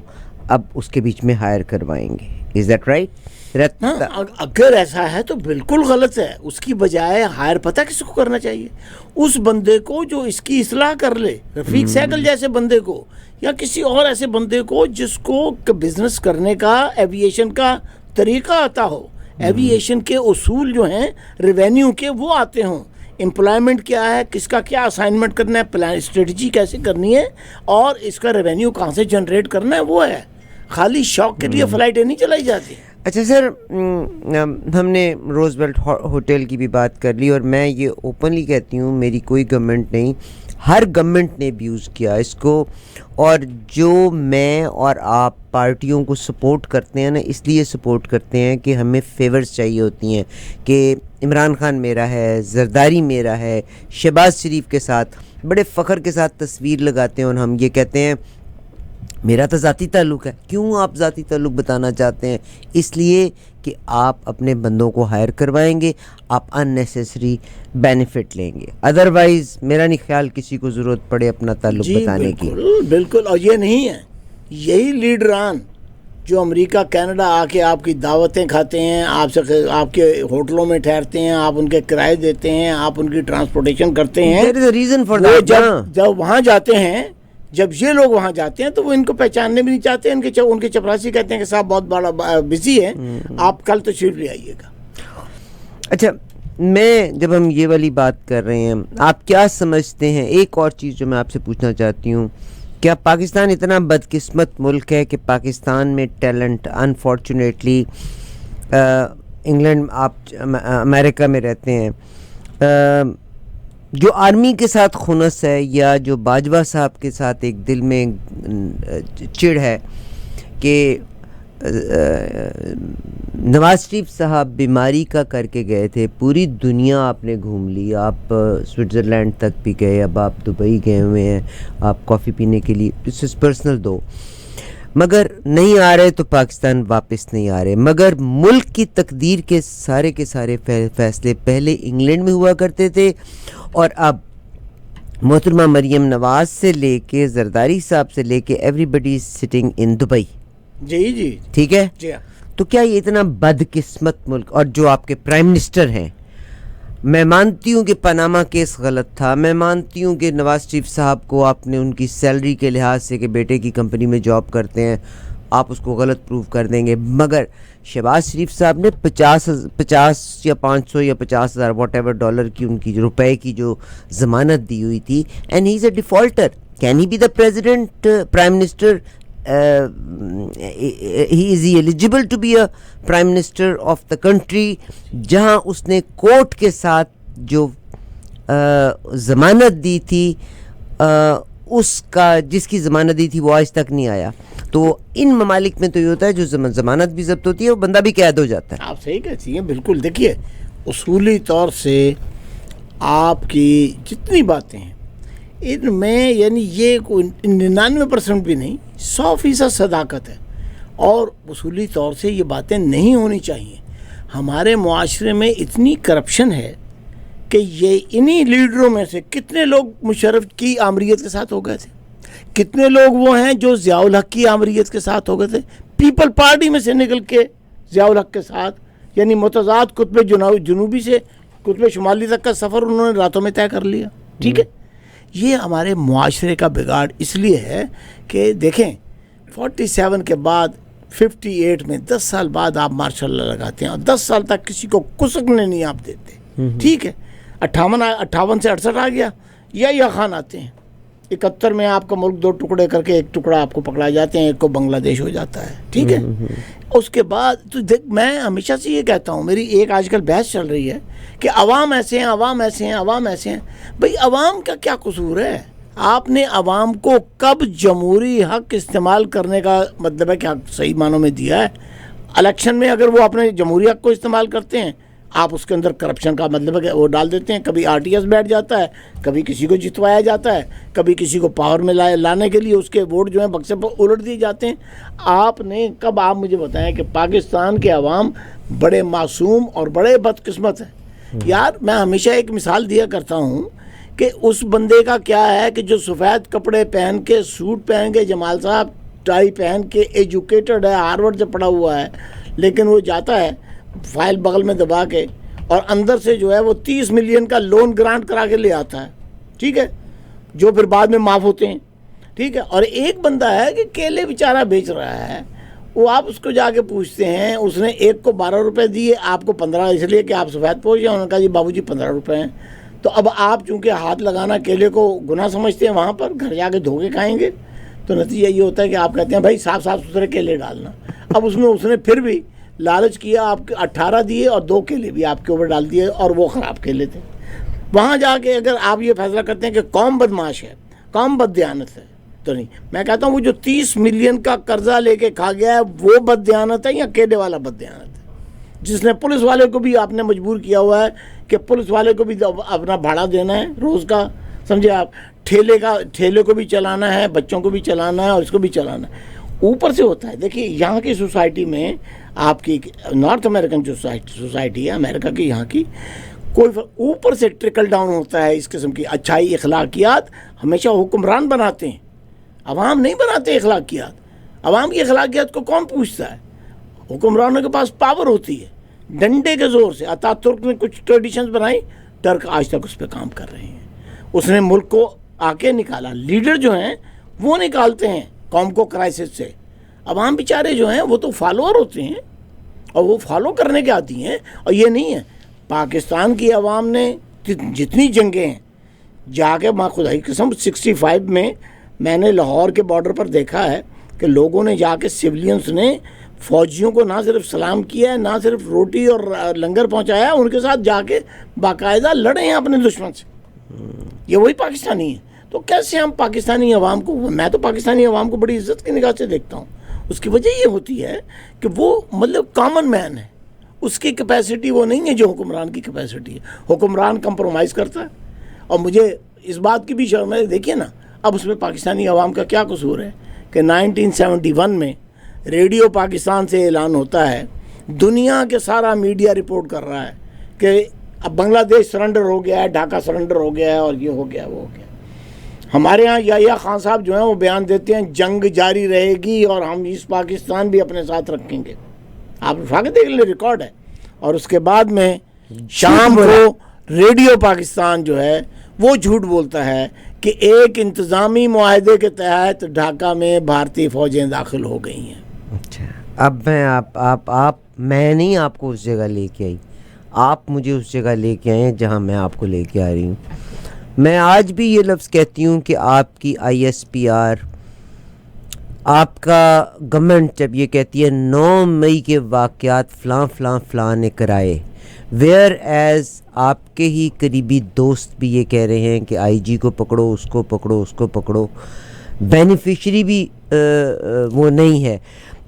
[SPEAKER 3] اب اس کے بیچ میں ہائر کروائیں گے. Is that right?
[SPEAKER 1] اگر ایسا ہے تو بالکل غلط ہے. اس کی بجائے ہائر پتہ کس کو کرنا چاہیے؟ اس بندے کو جو اس کی اصلاح کر لے, رفیق سہگل جیسے بندے کو, یا کسی اور ایسے بندے کو جس کو بزنس کرنے کا, ایویشن کا طریقہ آتا ہو, ایویشن کے اصول جو ہیں ریونیو کے وہ آتے ہوں, امپلائمنٹ کیا ہے, کس کا کیا اسائنمنٹ کرنا ہے, پلان اسٹریٹجی کیسے کرنی ہے, اور اس کا ریونیو کہاں سے جنریٹ کرنا ہے, وہ ہے. خالی شوق کے لیے فلائٹیں نہیں چلائی جاتی.
[SPEAKER 3] اچھا سر, ہم نے روز ویلٹ ہوٹل کی بھی بات کر لی, اور میں یہ اوپنلی کہتی ہوں میری کوئی گورنمنٹ نہیں, ہر گورنمنٹ نے ابیوز کیا اس کو. اور جو میں اور آپ پارٹیوں کو سپورٹ کرتے ہیں نا, اس لیے سپورٹ کرتے ہیں کہ ہمیں فیورز چاہیے ہوتی ہیں کہ عمران خان میرا ہے, زرداری میرا ہے, شہباز شریف کے ساتھ بڑے فخر کے ساتھ تصویر لگاتے ہیں, اور ہم یہ کہتے ہیں میرا تو ذاتی تعلق ہے. کیوں آپ ذاتی تعلق بتانا چاہتے ہیں؟ اس لیے کہ آپ اپنے بندوں کو ہائر کروائیں گے, آپ اننیسیسری بینیفٹ لیں گے. ادروائز میرا نہیں خیال کسی کو ضرورت پڑے اپنا تعلق بتانے کی.
[SPEAKER 1] بالکل. اور یہ نہیں ہے, یہی لیڈران جو امریکہ کینیڈا آ کے آپ کی دعوتیں کھاتے ہیں, آپ کے ہوٹلوں میں ٹھہرتے ہیں, آپ ان کے کرائے دیتے ہیں, آپ ان کی ٹرانسپورٹیشن کرتے ہیں, جب وہاں جاتے ہیں, جب یہ لوگ وہاں جاتے ہیں تو وہ ان کو پہچاننے بھی نہیں چاہتے. ان کے چپراسی کہتے ہیں کہ صاحب بہت بڑا بزی ہے, آپ کل تشریف لے آئیے گا.
[SPEAKER 3] اچھا, میں جب ہم یہ والی بات کر رہے ہیں, آپ کیا سمجھتے ہیں, ایک اور چیز جو میں آپ سے پوچھنا چاہتی ہوں, کیا پاکستان اتنا بدقسمت ملک ہے کہ پاکستان میں ٹیلنٹ انفارچونیٹلی, انگلینڈ, آپ امریکہ میں رہتے ہیں, جو آرمی کے ساتھ خنس ہے, یا جو باجوہ صاحب کے ساتھ ایک دل میں چڑ ہے کہ نواز شریف صاحب بیماری کا کر کے گئے تھے, پوری دنیا آپ نے گھوم لی, آپ سوئٹزرلینڈ تک بھی گئے, اب آپ دبئی گئے ہوئے ہیں آپ کافی پینے کے لیے, دس از پرسنل دو, مگر نہیں آ رہے تو پاکستان واپس نہیں آ رہے. مگر ملک کی تقدیر کے سارے فیصلے پہلے انگلینڈ میں ہوا کرتے تھے, اور اب محترمہ مریم نواز سے لے کے زرداری صاحب سے لے کے everybody sitting in Dubai.
[SPEAKER 1] جی
[SPEAKER 3] ٹھیک ہے.
[SPEAKER 1] جی.
[SPEAKER 3] تو کیا یہ اتنا بدقسمت ملک, اور جو آپ کے پرائم منسٹر ہیں, میں مانتی ہوں کہ پاناما کیس غلط تھا, میں مانتی ہوں کہ نواز شریف صاحب کو آپ نے ان کی سیلری کے لحاظ سے کہ بیٹے کی کمپنی میں جاب کرتے ہیں آپ اس کو غلط پروف کر دیں گے, مگر شہباز شریف صاحب نے 50 یا 500 یا 50,000 واٹ ایور ڈالر کی ان کی روپے کی جو ضمانت دی ہوئی تھی, and he is a defaulter. Can he be the president, prime minister, he is eligible to be a prime minister of the country, جہاں اس نے کورٹ کے ساتھ جو ضمانت دی تھی, اس کا جس کی ضمانت دی تھی وہ آج تک نہیں آیا. تو ان ممالک میں تو یہ ہوتا ہے جو ضمانت بھی ضبط ہوتی ہے وہ بندہ بھی قید ہو جاتا ہے.
[SPEAKER 1] آپ صحیح کہتی ہیں, بالکل. دیکھیے, اصولی طور سے آپ کی جتنی باتیں ہیں ان میں, یعنی یہ 99% بھی نہیں, 100% صداقت ہے, اور اصولی طور سے یہ باتیں نہیں ہونی چاہیے. ہمارے معاشرے میں اتنی کرپشن ہے کہ یہ انہی لیڈروں میں سے کتنے لوگ مشرف کی آمریت کے ساتھ ہو گئے تھے, کتنے لوگ وہ ہیں جو ضیاء الحق کی آمریت کے ساتھ ہو گئے تھے, پیپل پارٹی میں سے نکل کے ضیاء الحق کے ساتھ, یعنی متضاد قطب جنوبی سے قطب شمالی تک کا سفر انہوں نے راتوں میں طے کر لیا. ٹھیک ہے, یہ ہمارے معاشرے کا بگاڑ اس لیے ہے کہ دیکھیں 47 کے بعد 58 میں 10 سال بعد آپ ماشاء اللہ لگاتے ہیں, اور 10 سال تک کسی کو کسکنے نہیں آپ دیتے. ٹھیک ہے, 58 سے 68 آ گیا, یا خان آتے ہیں, 71 میں آپ کا ملک 2 ٹکڑے کر کے ایک ٹکڑا آپ کو پکڑا جاتے ہیں, ایک کو بنگلہ دیش ہو جاتا ہے. ٹھیک ہے, اس کے بعد تو دیکھ, میں ہمیشہ سے یہ کہتا ہوں, میری ایک آج کل بحث چل رہی ہے کہ عوام ایسے ہیں, عوام ایسے ہیں, عوام ایسے ہیں. بھئی عوام کا کیا قصور ہے؟ آپ نے عوام کو کب جمہوری حق استعمال کرنے کا مطلب ہے کہ صحیح معنوں میں دیا ہے؟ الیکشن میں اگر وہ اپنے جمہوریہ کو استعمال کرتے ہیں, آپ اس کے اندر کرپشن کا مطلب ہے کہ وہ ڈال دیتے ہیں. کبھی RTS بیٹھ جاتا ہے, کبھی کسی کو جتوایا جاتا ہے, کبھی کسی کو پاور میں لانے کے لیے اس کے ووٹ جو ہیں بکسے پر الٹ دیے جاتے ہیں. آپ مجھے بتائیں کہ پاکستان کے عوام بڑے معصوم اور بڑے بدقسمت ہیں. یار میں ہمیشہ ایک مثال دیا کرتا ہوں کہ اس بندے کا کیا ہے کہ جو سفید کپڑے پہن کے, سوٹ پہن کے, جمال صاحب ٹائی پہن کے, ایجوکیٹڈ ہے, ہارورڈ سے پڑھا ہوا ہے, لیکن وہ جاتا ہے فائل بغل میں دبا کے اور اندر سے جو ہے وہ 30 ملین کا لون گرانٹ کرا کے لے آتا ہے, ٹھیک ہے, جو پھر بعد میں معاف ہوتے ہیں, ٹھیک ہے. اور ایک بندہ ہے کہ کیلے بیچارہ بیچ رہا ہے, وہ آپ اس کو جا کے پوچھتے ہیں, اس نے ایک کو 12 روپے دیے, آپ کو 15, اس لیے کہ آپ سفید پوش ہیں. انہوں نے کہا جی بابو جی 15 روپے ہیں. تو اب آپ چونکہ ہاتھ لگانا کیلے کو گناہ سمجھتے ہیں, وہاں پر گھر جا کے دھو کے کھائیں گے, تو نتیجہ یہ ہوتا ہے کہ آپ کہتے ہیں بھائی صاف ستھرے کیلے ڈالنا. اب اس نے پھر بھی لالچ کیا, آپ کے 18 دیے اور 2 کیلے بھی آپ کے اوپر ڈال دیے, اور وہ خراب کیلے تھے. وہاں جا کے اگر آپ یہ فیصلہ کرتے ہیں کہ قوم بدمعاش ہے, قوم بددیانت ہے, تو نہیں. میں کہتا ہوں وہ جو 30 ملین کا قرضہ لے کے کھا گیا ہے وہ بددیانت ہے یا کیلے والا بددیانت ہے, جس نے پولیس والے کو بھی آپ نے مجبور کیا ہوا ہے کہ پولیس والے کو بھی اپنا بھاڑا دینا ہے روز کا, سمجھے آپ, ٹھیلے کو بھی چلانا ہے, بچوں کو بھی چلانا ہے, اور اس کو بھی چلانا ہے. اوپر سے ہوتا ہے. دیکھیے یہاں کی سوسائٹی میں, آپ کی نارتھ امریکن جو سوسائٹی ہے امریکہ کی, یہاں کی کوئی اوپر سے ٹرکل ڈاؤن ہوتا ہے اس قسم کی اچھائی. اخلاقیات ہمیشہ حکمران بناتے ہیں, عوام نہیں بناتے اخلاقیات. عوام کی اخلاقیات کو کون پوچھتا ہے؟ حکمرانوں کے پاس پاور ہوتی ہے, ڈنڈے کے زور سے. اتاترک نے کچھ ٹریڈیشنز بنائی, ٹرک آج تک اس پہ کام کر رہے ہیں. اس نے ملک کو آگے نکالا. لیڈر جو ہیں وہ نکالتے ہیں قوم کو کرائسس سے. عوام بیچارے جو ہیں وہ تو فالوور ہوتے ہیں, اور وہ فالو کرنے کے عادی ہیں. اور یہ نہیں ہے, پاکستان کی عوام نے جتنی جنگیں ہیں جا کے, ماں خدا کی قسم 65 میں میں نے لاہور کے بارڈر پر دیکھا ہے کہ لوگوں نے جا کے, سیولینز نے فوجیوں کو نہ صرف سلام کیا ہے, نہ صرف روٹی اور لنگر پہنچایا ہے, ان کے ساتھ جا کے باقاعدہ لڑے ہیں اپنے دشمن سے. یہ وہی پاکستانی ہے. تو کیسے ہم پاکستانی عوام کو, میں تو پاکستانی عوام کو بڑی عزت کی نگاہ سے دیکھتا ہوں. اس کی وجہ یہ ہوتی ہے کہ وہ مطلب کامن مین ہے, اس کی کیپیسٹی وہ نہیں ہے جو حکمران کی کیپیسٹی ہے. حکمران کمپرومائز کرتا ہے. اور مجھے اس بات کی بھی شرم ہے, دیکھیے نا اب اس میں پاکستانی عوام کا کیا قصور ہے کہ 1971 میں ریڈیو پاکستان سے اعلان ہوتا ہے, دنیا کے سارا میڈیا رپورٹ کر رہا ہے کہ اب بنگلہ دیش سرنڈر ہو گیا ہے, ڈھاکہ سرنڈر ہو گیا ہے, اور یہ ہو گیا وہ ہو گیا. ہمارے ہاں یا خان صاحب جو ہیں وہ بیان دیتے ہیں جنگ جاری رہے گی اور ہم ایسٹ پاکستان بھی اپنے ساتھ رکھیں گے. آپ اٹھا کے دیکھ لیں, ریکارڈ ہے. اور اس کے بعد میں شام کو ریڈیو پاکستان جو ہے وہ جھوٹ بولتا ہے کہ ایک انتظامی معاہدے کے تحت ڈھاکہ میں بھارتی فوجیں داخل ہو گئی ہیں.
[SPEAKER 3] اچھا, اب میں نہیں آپ کو اس جگہ لے کے آئی, آپ مجھے اس جگہ لے کے آئے ہیں جہاں میں آپ کو لے کے آ رہی ہوں. میں آج بھی یہ لفظ کہتی ہوں کہ آپ کی ISPR, آپ کا گورنمنٹ جب یہ کہتی ہے 9 مئی کے واقعات فلاں فلاں فلاں نے کرائے, ویئر ایز آپ کے ہی قریبی دوست بھی یہ کہہ رہے ہیں کہ IG کو پکڑو, اس کو پکڑو, اس کو پکڑو, بینیفیشری بھی وہ نہیں ہے.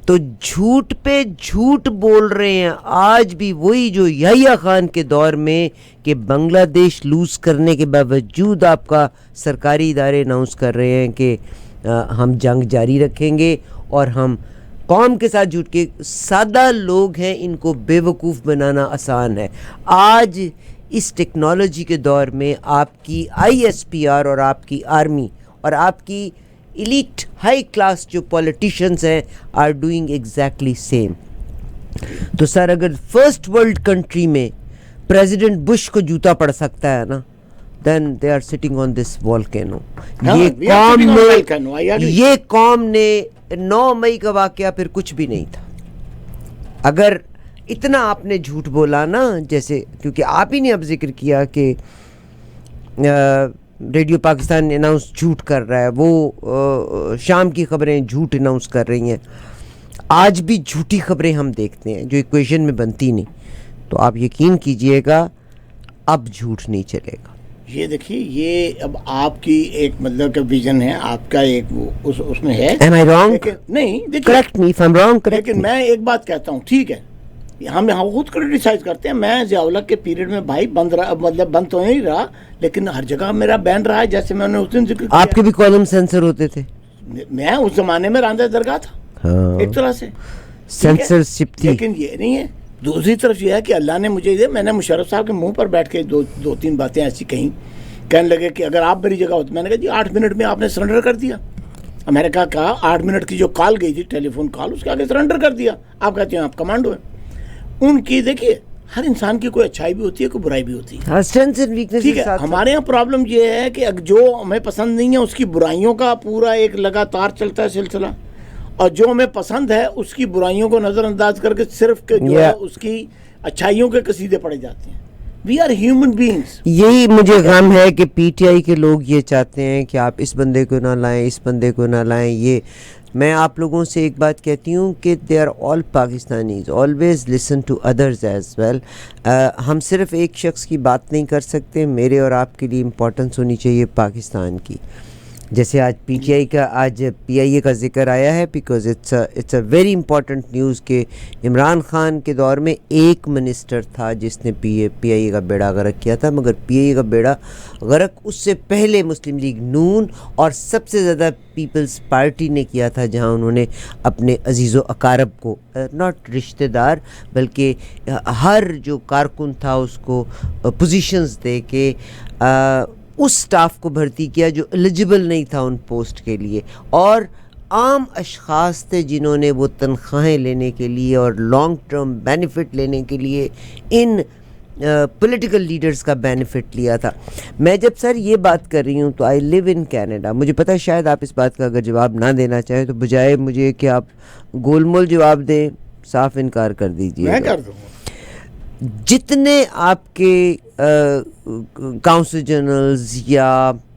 [SPEAKER 3] تو جھوٹ پہ جھوٹ بول رہے ہیں آج بھی وہی جو یحییٰ خان کے دور میں, کہ بنگلہ دیش لوز کرنے کے باوجود آپ کا سرکاری ادارے اناؤنس کر رہے ہیں کہ ہم جنگ جاری رکھیں گے اور ہم قوم کے ساتھ جھوٹ کے. سادہ لوگ ہیں, ان کو بے وقوف بنانا آسان ہے. آج اس ٹیکنالوجی کے دور میں آپ کی ISPR اور آپ کی آرمی اور آپ کی ایلیٹ ہائی کلاس جو پولیٹیشنز ہیں آر ڈوئنگ ایگزیکٹلی سیم. تو سر اگر فرسٹ ورلڈ کنٹری میں پریزیڈنٹ بش کو جوتا پڑ سکتا ہے نا, دین they are sitting on this volcano. یہ قوم نے 9 مئی کا واقعہ پھر کچھ بھی نہیں تھا. اگر اتنا آپ نے جھوٹ بولا نا, جیسے کیونکہ آپ ہی نے اب ذکر کیا کہ ریڈیو پاکستان اناؤنس جھوٹ کر رہا ہے, وہ شام کی خبریں جھوٹ اناؤنس کر رہی ہیں. آج بھی جھوٹی خبریں ہم دیکھتے ہیں جو ایکویشن میں بنتی نہیں. تو آپ یقین کیجئے گا اب جھوٹ نہیں چلے گا.
[SPEAKER 1] یہ دیکھیے یہ اب آپ کی ایک مطلب کہ ویژن ہے آپ کا ایک وہ اس میں ہے.
[SPEAKER 3] Am I wrong?
[SPEAKER 1] لیکن نہیں دیکھیے
[SPEAKER 3] Correct me if I'm wrong. Correct
[SPEAKER 1] لیکن
[SPEAKER 3] me.
[SPEAKER 1] میں ایک بات کہتا ہوں ٹھیک ہے ہم خود کرٹیسائز کرتے ہیں. میں ضیاء الحق کے پیریڈ میں بھائی بند رہا مطلب بند تو نہیں رہا لیکن ہر جگہ میرا بین رہا ہے جیسے میں نے اس دن ذکر کیا.
[SPEAKER 3] آپ کے بھی کالم سینسر ہوتے تھے.
[SPEAKER 1] میں اس زمانے میں راندہ درگاہ تھا ایک طرح سے
[SPEAKER 3] سینسرشپ تھی.
[SPEAKER 1] لیکن یہ نہیں ہے. دوسری طرف یہ ہے کہ اللہ نے مجھے دے میں نے مشرف صاحب کے منہ پر بیٹھ کے دو تین باتیں ایسی کہیں کہنے لگے کہ اگر آپ میری جگہ ہوتے میں نے کہا جی 8 منٹ میں آپ نے سرنڈر کر دیا. میں نے کہا 8 منٹ کی جو کال گئی تھی ٹیلی فون کال اس کے آگے سرنڈر کر دیا. آپ کہتے ہیں آپ کمانڈو ہیں. ان کی دیکھیے ہر انسان کی کوئی اچھائی بھی ہوتی ہے کوئی برائی بھی ہوتی ہے. ٹھیک ہے ہمارے یہاں پرابلم یہ ہے کہ جو ہمیں پسند نہیں ہے اس کی برائیوں کا پورا ایک لگاتار چلتا ہے سلسلہ اور جو ہمیں پسند ہے اس کی برائیوں کو نظر انداز کر کے صرف جو ہے اس کی اچھائیوں کے قصیدے پڑے جاتے ہیں. We are human beings.
[SPEAKER 3] یہی مجھے غم ہے کہ پی ٹی آئی کے لوگ یہ چاہتے ہیں کہ آپ اس بندے کو نہ لائیں اس بندے کو نہ لائیں. یہ میں آپ لوگوں سے ایک بات کہتی ہوں کہ they are all Pakistanis always listen to others as well. ہم صرف ایک شخص کی بات نہیں کر سکتے. میرے اور آپ کے لیے امپورٹنس ہونی چاہیے پاکستان کی. جیسے آج پی ٹی آئی کا آج پی آئی اے کا ذکر آیا ہے because it's a very important news کہ عمران خان کے دور میں ایک منسٹر تھا جس نے پی آئی اے کا بیڑا غرق کیا تھا مگر پی آئی اے کا بیڑا غرق اس سے پہلے مسلم لیگ نون اور سب سے زیادہ پیپلز پارٹی نے کیا تھا جہاں انہوں نے اپنے عزیز و اقارب کو ناٹ رشتہ دار بلکہ ہر جو کارکن تھا اس کو پوزیشنز دے کے اس سٹاف کو بھرتی کیا جو ایلیجبل نہیں تھا ان پوسٹ کے لیے اور عام اشخاص تھے جنہوں نے وہ تنخواہیں لینے کے لیے اور لانگ ٹرم بینیفٹ لینے کے لیے ان پولیٹیکل لیڈرز کا بینیفٹ لیا تھا. میں جب سر یہ بات کر رہی ہوں تو آئی لیو ان کینیڈا. مجھے پتہ ہے شاید آپ اس بات کا اگر جواب نہ دینا چاہیں تو بجائے مجھے کہ آپ گول مول جواب دیں صاف انکار کر دیجیے.
[SPEAKER 1] میں کر دوں گا.
[SPEAKER 3] جتنے آپ کے کاؤنسل جنرلز یا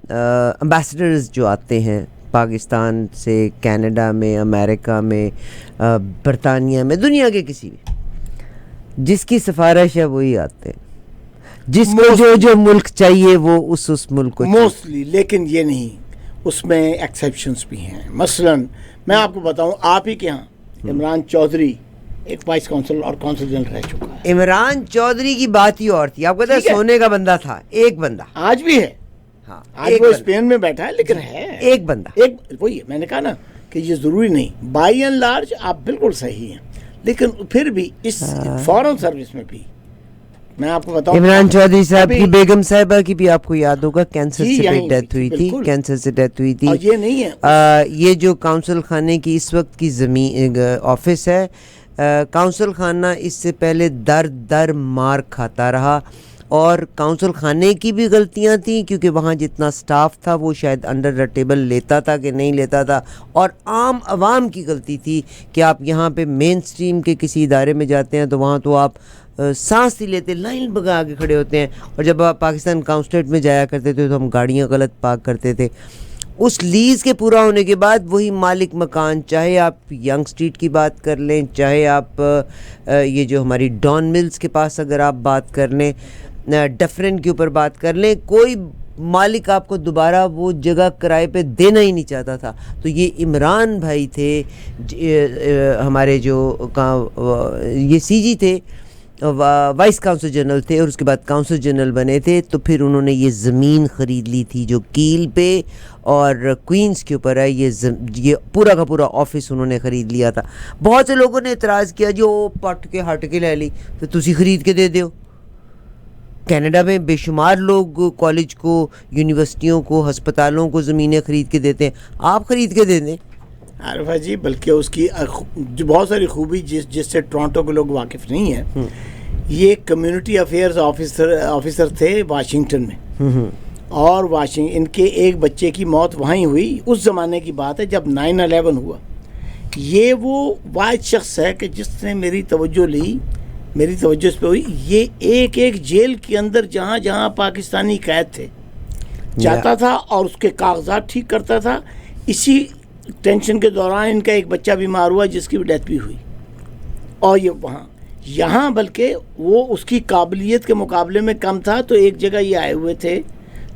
[SPEAKER 3] امبیسڈرز جو آتے ہیں پاکستان سے کینیڈا میں امریکہ میں برطانیہ میں دنیا کے کسی بھی جس کی سفارش ہے وہی آتے ہیں جس کو جو ملک چاہیے وہ اس ملک کو
[SPEAKER 1] موسٹلی. لیکن یہ نہیں اس میں ایکسیپشنز بھی ہیں. مثلا میں آپ کو بتاؤں آپ ہی کے ہاں عمران چودھری ایک وائس کونسل اور کونسل جنرل رہ چکا ہے.
[SPEAKER 3] عمران چودھری کی بات ہی اور تھی. آپ کہتے ہیں سونے کا بندہ تھا. ایک بندہ
[SPEAKER 1] آج بھی ہے.
[SPEAKER 3] ہاں
[SPEAKER 1] آج وہ اسپین میں بیٹھا ہے لیکن ہے
[SPEAKER 3] ایک بندہ.
[SPEAKER 1] ایک وہی میں نے کہا نا کہ یہ ضروری نہیں. بائی اینڈ لارج آپ بالکل صحیح ہیں لیکن پھر بھی اس فارن سروس میں بھی میں آپ کو بتاؤں
[SPEAKER 3] عمران چودھری صاحب کی بیگم صاحبہ کی بھی آپ کو یاد ہوگا کینسر سے ڈیتھ ہوئی تھی. کینسر سے ڈیتھ ہوئی تھی.
[SPEAKER 1] اور یہ نہیں ہے
[SPEAKER 3] یہ جو کونسل خانے کی اس وقت کی زمین آفس ہے کونسل خانہ اس سے پہلے در مار کھاتا رہا اور کونسل خانے کی بھی غلطیاں تھیں کیونکہ وہاں جتنا سٹاف تھا وہ شاید انڈر دا ٹیبل لیتا تھا کہ نہیں لیتا تھا اور عام عوام کی غلطی تھی کہ آپ یہاں پہ مین سٹریم کے کسی ادارے میں جاتے ہیں تو وہاں تو آپ سانس نہیں لیتے لائن بگا کے کھڑے ہوتے ہیں اور جب آپ پاکستان کونسلیٹ میں جایا کرتے تھے تو ہم گاڑیاں غلط پارک کرتے تھے. اس لیز کے پورا ہونے کے بعد وہی مالک مکان چاہے آپ ینگ اسٹریٹ کی بات کر لیں چاہے آپ یہ جو ہماری ڈان ملز کے پاس اگر آپ بات کر لیں ڈفرن کے اوپر بات کر لیں کوئی مالک آپ کو دوبارہ وہ جگہ کرائے پہ دینا ہی نہیں چاہتا تھا. تو یہ عمران بھائی تھے ہمارے جو یہ سی جی تھے وائس کونسل جنرل تھے اور اس کے بعد کونسل جنرل بنے تھے تو پھر انہوں نے یہ زمین خرید لی تھی جو کیل پہ اور کوئنس کے اوپر ہے. یہ پورا کا پورا آفس انہوں نے خرید لیا تھا. بہت سے لوگوں نے اعتراض کیا جو پٹ کے ہٹ کے لے لی تو تسی خرید کے دے دیو. کینیڈا میں بے شمار لوگ کالج کو یونیورسٹیوں کو ہسپتالوں کو زمینیں خرید کے دیتے ہیں آپ خرید کے دے دیں.
[SPEAKER 1] عارفہ جی بلکہ اس کی جو بہت ساری خوبی جس سے ٹورانٹو کے لوگ واقف نہیں ہیں یہ کمیونٹی افیئرز آفیسر تھے واشنگٹن میں اور ان کے ایک بچے کی موت وہیں ہوئی. اس زمانے کی بات ہے جب 9/11 ہوا. یہ وہ واحد شخص ہے کہ جس نے میری توجہ اس پہ ہوئی. یہ ایک جیل کے اندر جہاں جہاں پاکستانی قید تھے جاتا تھا اور اس کے کاغذات ٹھیک کرتا تھا. اسی ٹینشن کے دوران ان کا ایک بچہ بیمار ہوا جس کی ڈیتھ بھی ہوئی اور یہ یہاں بلکہ وہ اس کی قابلیت کے مقابلے میں کم تھا تو ایک جگہ یہ آئے ہوئے تھے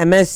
[SPEAKER 3] MS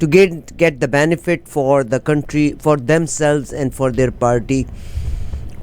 [SPEAKER 3] to get the benefit for the country, for themselves and for their party।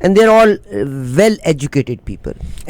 [SPEAKER 3] and they're all well educated people।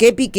[SPEAKER 3] KPK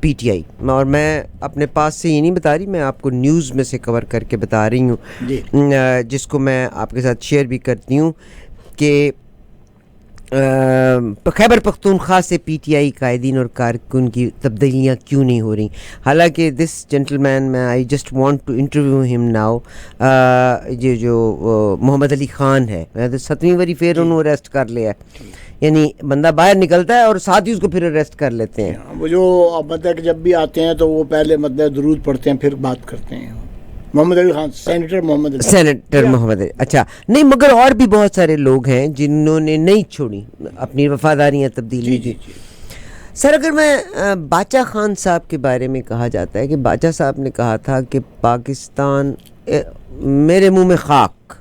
[SPEAKER 3] P T I. اور میں اپنے پاس سے یہ نہیں بتا رہی, میں آپ کو نیوز میں سے کور کر کے بتا رہی ہوں, جس کو میں آپ کے ساتھ شیئر بھی کرتی ہوں کہ خیبر پختونخوا سے پی ٹی آئی قائدین اور کارکن کی تبدیلیاں کیوں نہیں ہو رہی. حالانکہ دس جینٹل مین, میں I just want to interview him now, یہ جو محمد علی خان ہے, 7ویں باری پھر انہوں اریسٹ کر لیا ہے. یعنی بندہ باہر نکلتا ہے اور ساتھ ہی اس کو پھر اریسٹ کر لیتے ہیں.
[SPEAKER 1] وہ جو مطلب جب بھی آتے ہیں تو وہ پہلے مطلب درود پڑھتے ہیں پھر بات کرتے ہیں. محمد علی خان, سینیٹر
[SPEAKER 3] محمد علی, اچھا نہیں, مگر اور بھی بہت سارے لوگ ہیں جنہوں نے نہیں چھوڑی اپنی وفاداریاں تبدیلی کی. سر, اگر میں باچا خان صاحب کے بارے میں کہا جاتا ہے کہ باچا صاحب نے کہا تھا کہ پاکستان میرے منہ میں خاک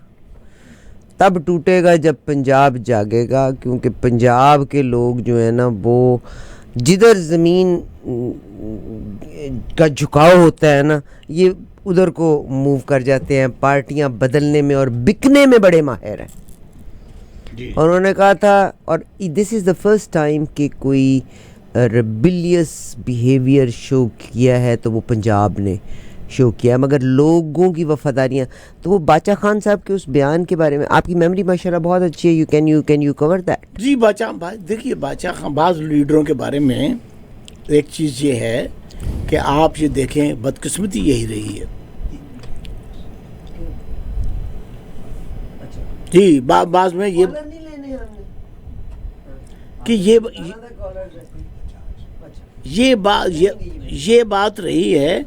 [SPEAKER 3] تب ٹوٹے گا جب پنجاب جاگے گا, کیونکہ پنجاب کے لوگ جو ہیں نا وہ جدھر زمین کا جھکاؤ ہوتا ہے نا یہ ادھر کو موو کر جاتے ہیں. پارٹیاں بدلنے میں اور بکنے میں بڑے ماہر ہیں. اور انہوں نے کہا تھا, اور دس از دا فرسٹ ٹائم کہ کوئی ریبیلیس بیہیویئر شو کیا ہے تو وہ پنجاب نے شو کیا, مگر لوگوں کی وفاداریاں. تو وہ باچا خان صاحب کے اس بیان کے بارے میں, آپ کی میموری ماشاءاللہ بہت اچھی ہے, کین یو کور دیٹ؟
[SPEAKER 1] جی, دیکھیے باچا خان, بعض لیڈروں کے بارے میں ایک چیز یہ ہے کہ آپ یہ دیکھیں, بدقسمتی یہی رہی ہے. جی, بعض میں یہ کہ یہ بات رہی ہے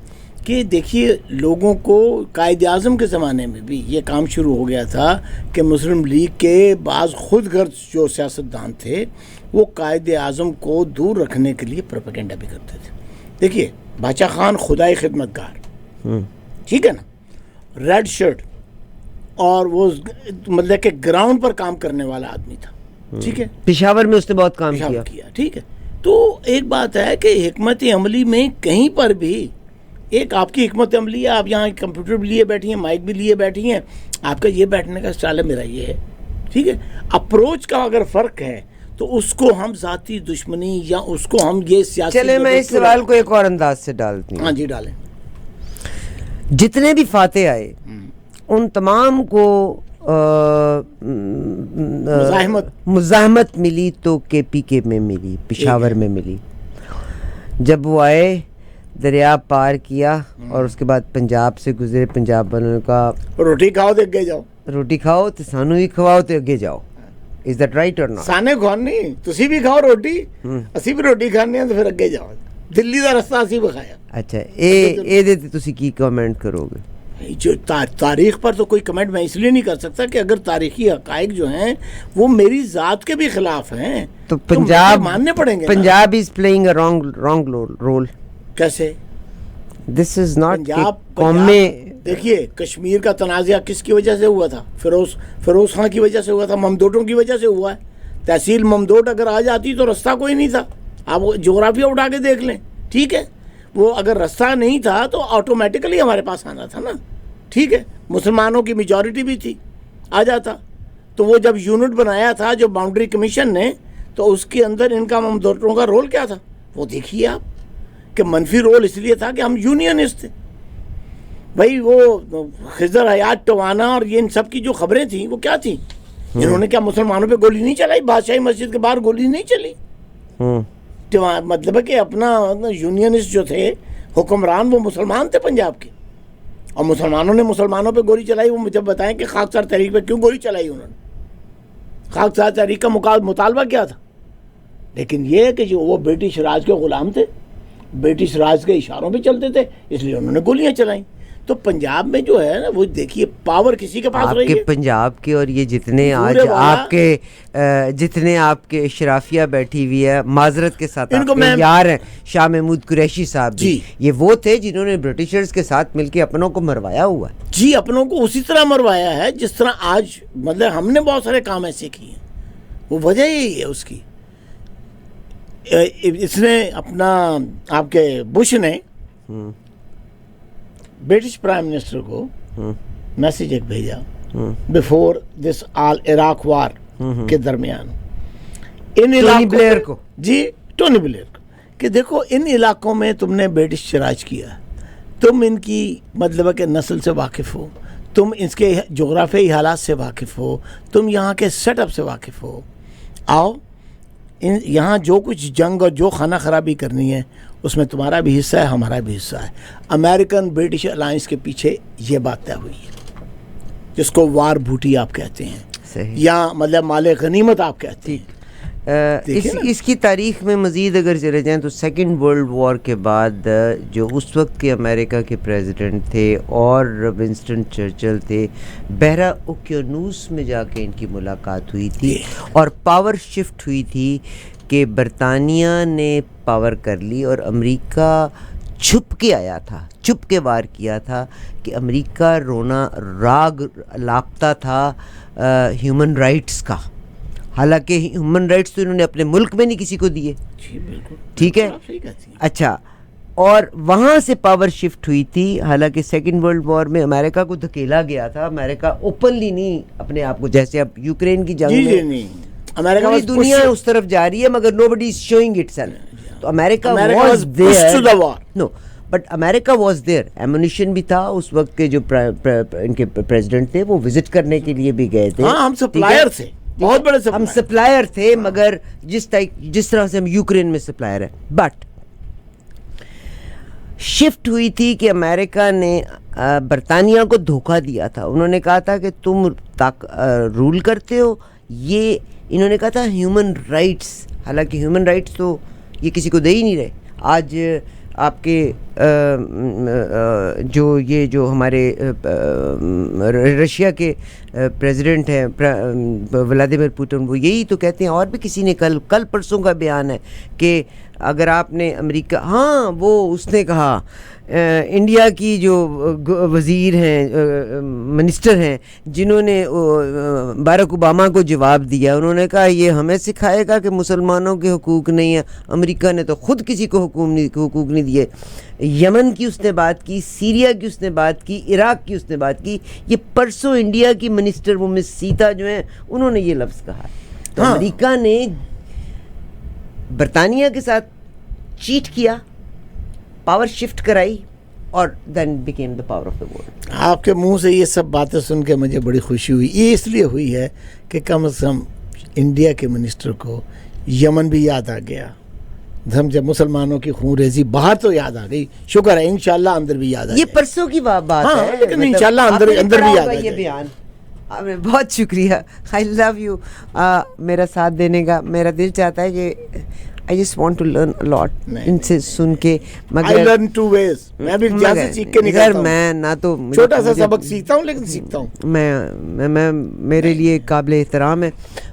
[SPEAKER 1] کہ دیکھیے لوگوں کو قائد اعظم کے زمانے میں بھی یہ کام شروع ہو گیا تھا کہ مسلم لیگ کے بعض خود غرض جو سیاستدان تھے وہ قائد اعظم کو دور رکھنے کے لیے پروپیگنڈا بھی کرتے تھے. دیکھیے باچا خان خدائی خدمت گار, ٹھیک ہے نا, ریڈ شرٹ, اور وہ مطلب کہ گراؤنڈ پر کام کرنے والا آدمی تھا, ٹھیک ہے,
[SPEAKER 3] پشاور میں اس نے بہت کام
[SPEAKER 1] کیا, ٹھیک ہے. تو ایک بات ہے کہ حکمت عملی میں کہیں پر بھی ایک آپ کی حکمت عملی ہے, آپ یہاں کمپیوٹر بھی لیے بیٹھی ہیں, مائک بھی لیے بیٹھی ہیں, آپ کا یہ بیٹھنے کا اسٹائل ہے, میرا یہ ہے, ٹھیک ہے. اپروچ کا اگر فرق ہے تو اس کو ہم ذاتی دشمنی یا اس کو ہم یہ سیاسی.
[SPEAKER 3] چلے میں اس سوال کو ایک اور انداز سے ڈالتی ہوں.
[SPEAKER 1] ہاں جی, ڈالیں.
[SPEAKER 3] جتنے بھی فاتح آئے ان تمام کو مزاحمت ملی تو کے پی کے میں ملی, پشاور میں ملی. جب وہ آئے دریا پار کیا اور اس کے بعد پنجاب سے گزرے, پنجاب والوں نے کہا
[SPEAKER 1] روٹی کھاؤ تو اگے جاؤ,
[SPEAKER 3] روٹی کھاؤ تو سانو بھی کھواؤ تو اگے جاؤ. از دیٹ رائٹ اور ناٹ؟
[SPEAKER 1] سانے کھان نہیں, تسی بھی کھاؤ روٹی, اسی بھی روٹی کھانے ہیں تو پھر اگے جاؤ. دلی دا رستہ اسی بکھایا.
[SPEAKER 3] اچھا, اے دے تسی کی کمنٹ کرو گے؟
[SPEAKER 1] جو تاریخ پر تو کوئی کمنٹ میں اس لیے نہیں کر سکتا کہ اگر تاریخی حقائق جو ہیں وہ میری ذات کے بھی خلاف ہیں
[SPEAKER 3] تو پنجاب
[SPEAKER 1] ماننے پڑیں گے.
[SPEAKER 3] Punjab is playing a wrong role.
[SPEAKER 1] کیسے؟
[SPEAKER 3] دس از ناٹ
[SPEAKER 1] قوم میں. دیکھیے کشمیر کا تنازع کس کی وجہ سے ہوا تھا؟ فیروز خان کی وجہ سے ہوا تھا, ممدوٹوں کی وجہ سے ہوا ہے. تحصیل ممدوٹ اگر آ جاتی تو رستہ کوئی نہیں تھا. آپ جغرافیہ اٹھا کے دیکھ لیں, ٹھیک ہے. وہ اگر رستہ نہیں تھا تو آٹومیٹیکلی ہمارے پاس آنا تھا نا, ٹھیک ہے. مسلمانوں کی میجورٹی بھی تھی, آ جاتا. تو وہ جب یونٹ بنایا تھا جو باؤنڈری کمیشن نے, تو اس کے اندر ان کا ممدوٹوں کا رول کیا تھا وہ دیکھیے آپ, کہ منفی رول اس لیے تھا کہ ہم یونینسٹ تھے. بھائی وہ خضر حیات ٹوانا اور یہ ان سب کی جو خبریں تھیں وہ کیا تھیں؟ انہوں نے کیا مسلمانوں پہ گولی نہیں چلائی؟ بادشاہی مسجد کے باہر گولی نہیں چلی. مطلب ہے کہ اپنا یونینسٹ جو تھے حکمران وہ مسلمان تھے پنجاب کے, اور مسلمانوں نے مسلمانوں پہ گولی چلائی. وہ مجھے بتائیں کہ خاکسار تحریک پہ کیوں گولی چلائی انہوں نے؟ خاکسار تحریک کا مطالبہ کیا تھا؟ لیکن یہ کہ جو وہ برٹش راج کے غلام تھے, برٹش راج کے اشاروں پہ چلتے تھے, اس لیے انہوں نے گولیاں چلائیں. تو پنجاب میں جو ہے نا وہ دیکھیے پاور کسی کے پاس رہی ہے.
[SPEAKER 3] پنجاب کے اور یہ جتنے آج آپ کے اشرافیہ بیٹھی ہوئی ہے, معذرت کے ساتھ آپ کے یار ہیں شاہ محمود قریشی صاحب جی, یہ وہ تھے جنہوں نے برٹشرز کے ساتھ مل کے اپنوں کو مروایا ہوا ہے.
[SPEAKER 1] جی, اپنوں کو اسی طرح مروایا ہے جس طرح آج مطلب ہم نے بہت سارے کام ایسے کیے ہیں. وہ وجہ یہی ہے اس کی. اس نے اپنا آپ کے بش نے برٹش پرائم منسٹر کو میسیج ایک بھیجا بیفور دس آل عراق وار کے درمیان, ٹونی بلیئر کو, جی ٹونی بلیئر کو, کہ دیکھو ان علاقوں میں تم نے برٹش راج کیا, تم ان کی مطلب ہے کہ نسل سے واقف ہو, تم اس کے جغرافیائی حالات سے واقف ہو, تم یہاں کے سیٹ اپ سے واقف ہو. آؤ یہاں جو کچھ جنگ اور جو خانہ خرابی کرنی ہے اس میں تمہارا بھی حصہ ہے, ہمارا بھی حصہ ہے. امریکن برٹش الائنس کے پیچھے یہ بات طے ہوئی ہے جس کو وار بوٹی آپ کہتے ہیں,
[SPEAKER 3] صحیح,
[SPEAKER 1] یا مطلب مال غنیمت آپ کہتے ہیں.
[SPEAKER 3] اس کی تاریخ میں مزید اگر چلے جائیں تو سیکنڈ ورلڈ وار کے بعد جو اس وقت کے امریکہ کے پریزیڈنٹ تھے اور ونسٹن چرچل تھے, بحرہ اوقیانوس میں جا کے ان کی ملاقات ہوئی تھی اور پاور شفٹ ہوئی تھی کہ برطانیہ نے پاور کر لی اور امریکہ چھپ کے آیا تھا, چھپ کے وار کیا تھا کہ امریکہ رونا راگ لاپتا تھا ہیومن رائٹس کا, حالانکہ ہیومن رائٹس تو انہوں نے اپنے ملک میں نہیں کسی کو دیے. ٹھیک ہے, اچھا, اور وہاں سے پاور شفٹ ہوئی تھی. حالانکہ سیکنڈ ورلڈ وار میں امریکہ کو دھکیلا گیا تھا, امریکہ اوپنلی نہیں اپنے آپ کو, جیسے اب یوکرین کی جنگ میں پوری دنیا اس طرف جا رہی ہے مگر nobody is showing itself. تو امریکہ was there, no, but America was there, ammunition بھی تھا. اس وقت کے جو ان کے پریزیڈنٹ تھے وہ وزٹ کرنے کے لیے بھی گئے تھے.
[SPEAKER 1] ہم سپلائر تھے, بہت بڑے
[SPEAKER 3] ہم سپلائر تھے, مگر جس طرح سے ہم یوکرین میں سپلائر ہیں. بٹ شفٹ ہوئی تھی کہ امریکہ نے برطانیہ کو دھوکہ دیا تھا. انہوں نے کہا تھا کہ تم رول کرتے ہو, یہ انہوں نے کہا تھا ہیومن رائٹس, حالانکہ ہیومن رائٹس تو یہ کسی کو دے ہی نہیں رہے. آج آپ کے جو ہمارے رشیا کے پریزیڈنٹ ہیں ولادیمیر پوٹن, وہ یہی تو کہتے ہیں, اور بھی کسی نے کل پرسوں کا بیان ہے کہ اگر آپ نے امریکہ, ہاں وہ اس نے کہا انڈیا کی جو وزیر ہیں, منسٹر ہیں, جنہوں نے باراک اوباما کو جواب دیا, انہوں نے کہا یہ ہمیں سکھائے گا کہ مسلمانوں کے حقوق نہیں ہیں, امریکہ نے تو خود کسی کو حقوق نہیں دیے. یمن کی اس نے بات کی, سیریا کی اس نے بات کی, عراق کی اس نے بات کی. یہ پرسوں انڈیا کی منسٹر وہ مس سیتا جو ہیں, انہوں نے یہ لفظ کہا. تو امریکہ نے برطانیہ کے ساتھ چیٹ کیا, پاور شفٹ کرائی, اور then became the power of the world.
[SPEAKER 1] آپ کے منہ سے یہ سب باتیں سن کے مجھے بڑی خوشی ہوئی. یہ اس لیے ہوئی ہے کہ کم از کم انڈیا کے منسٹر کو یمن بھی یاد آ گیا. جب مسلمانوں کی خون ریزی باہر تو یاد آ گئی, شکر ہے, انشاءاللہ اندر بھی یاد آ
[SPEAKER 3] یہ پرسوں کی بات ہے,
[SPEAKER 1] لیکن انشاءاللہ اندر بھی یاد آ
[SPEAKER 3] یہ بیان. بہت شکریہ, آئی لو یو میرا ساتھ دینے کا. میرا دل چاہتا ہے کہ I just want to learn a lot ان سے سن کے, مگر
[SPEAKER 1] I learn two ways. میں بھی جہاں سے سیکھ کے نکلتا ہوں,
[SPEAKER 3] میں نہ تو
[SPEAKER 1] چھوٹا سا سبق سیکھتا ہوں لیکن سیکھتا ہوں.
[SPEAKER 3] میں میرے لیے قابل احترام ہے.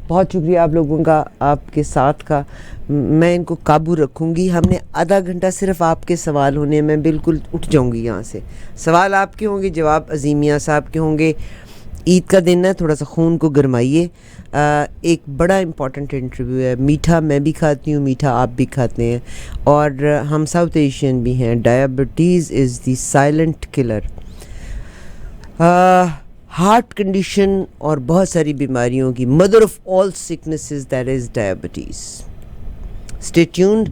[SPEAKER 3] بہت شکریہ آپ لوگوں کا, آپ کے ساتھ کا. میں ان کو قابو رکھوں گی. ہم نے آدھا گھنٹہ صرف آپ کے سوال ہونے, میں بالکل اٹھ جاؤں گی یہاں سے. سوال آپ کے ہوں گے, جواب عظیم میاں صاحب کے ہوں گے. عید کا دن ہے, تھوڑا سا خون کو گرمائیے. ایک بڑا امپورٹنٹ انٹرویو ہے. میٹھا میں بھی کھاتی ہوں, میٹھا آپ بھی کھاتے ہیں, اور ہم ساؤتھ ایشین بھی ہیں. Diabetes is the silent killer. Heart condition اور بہت ساری بیماریوں کی mother of all sicknesses, that is diabetes. Stay tuned.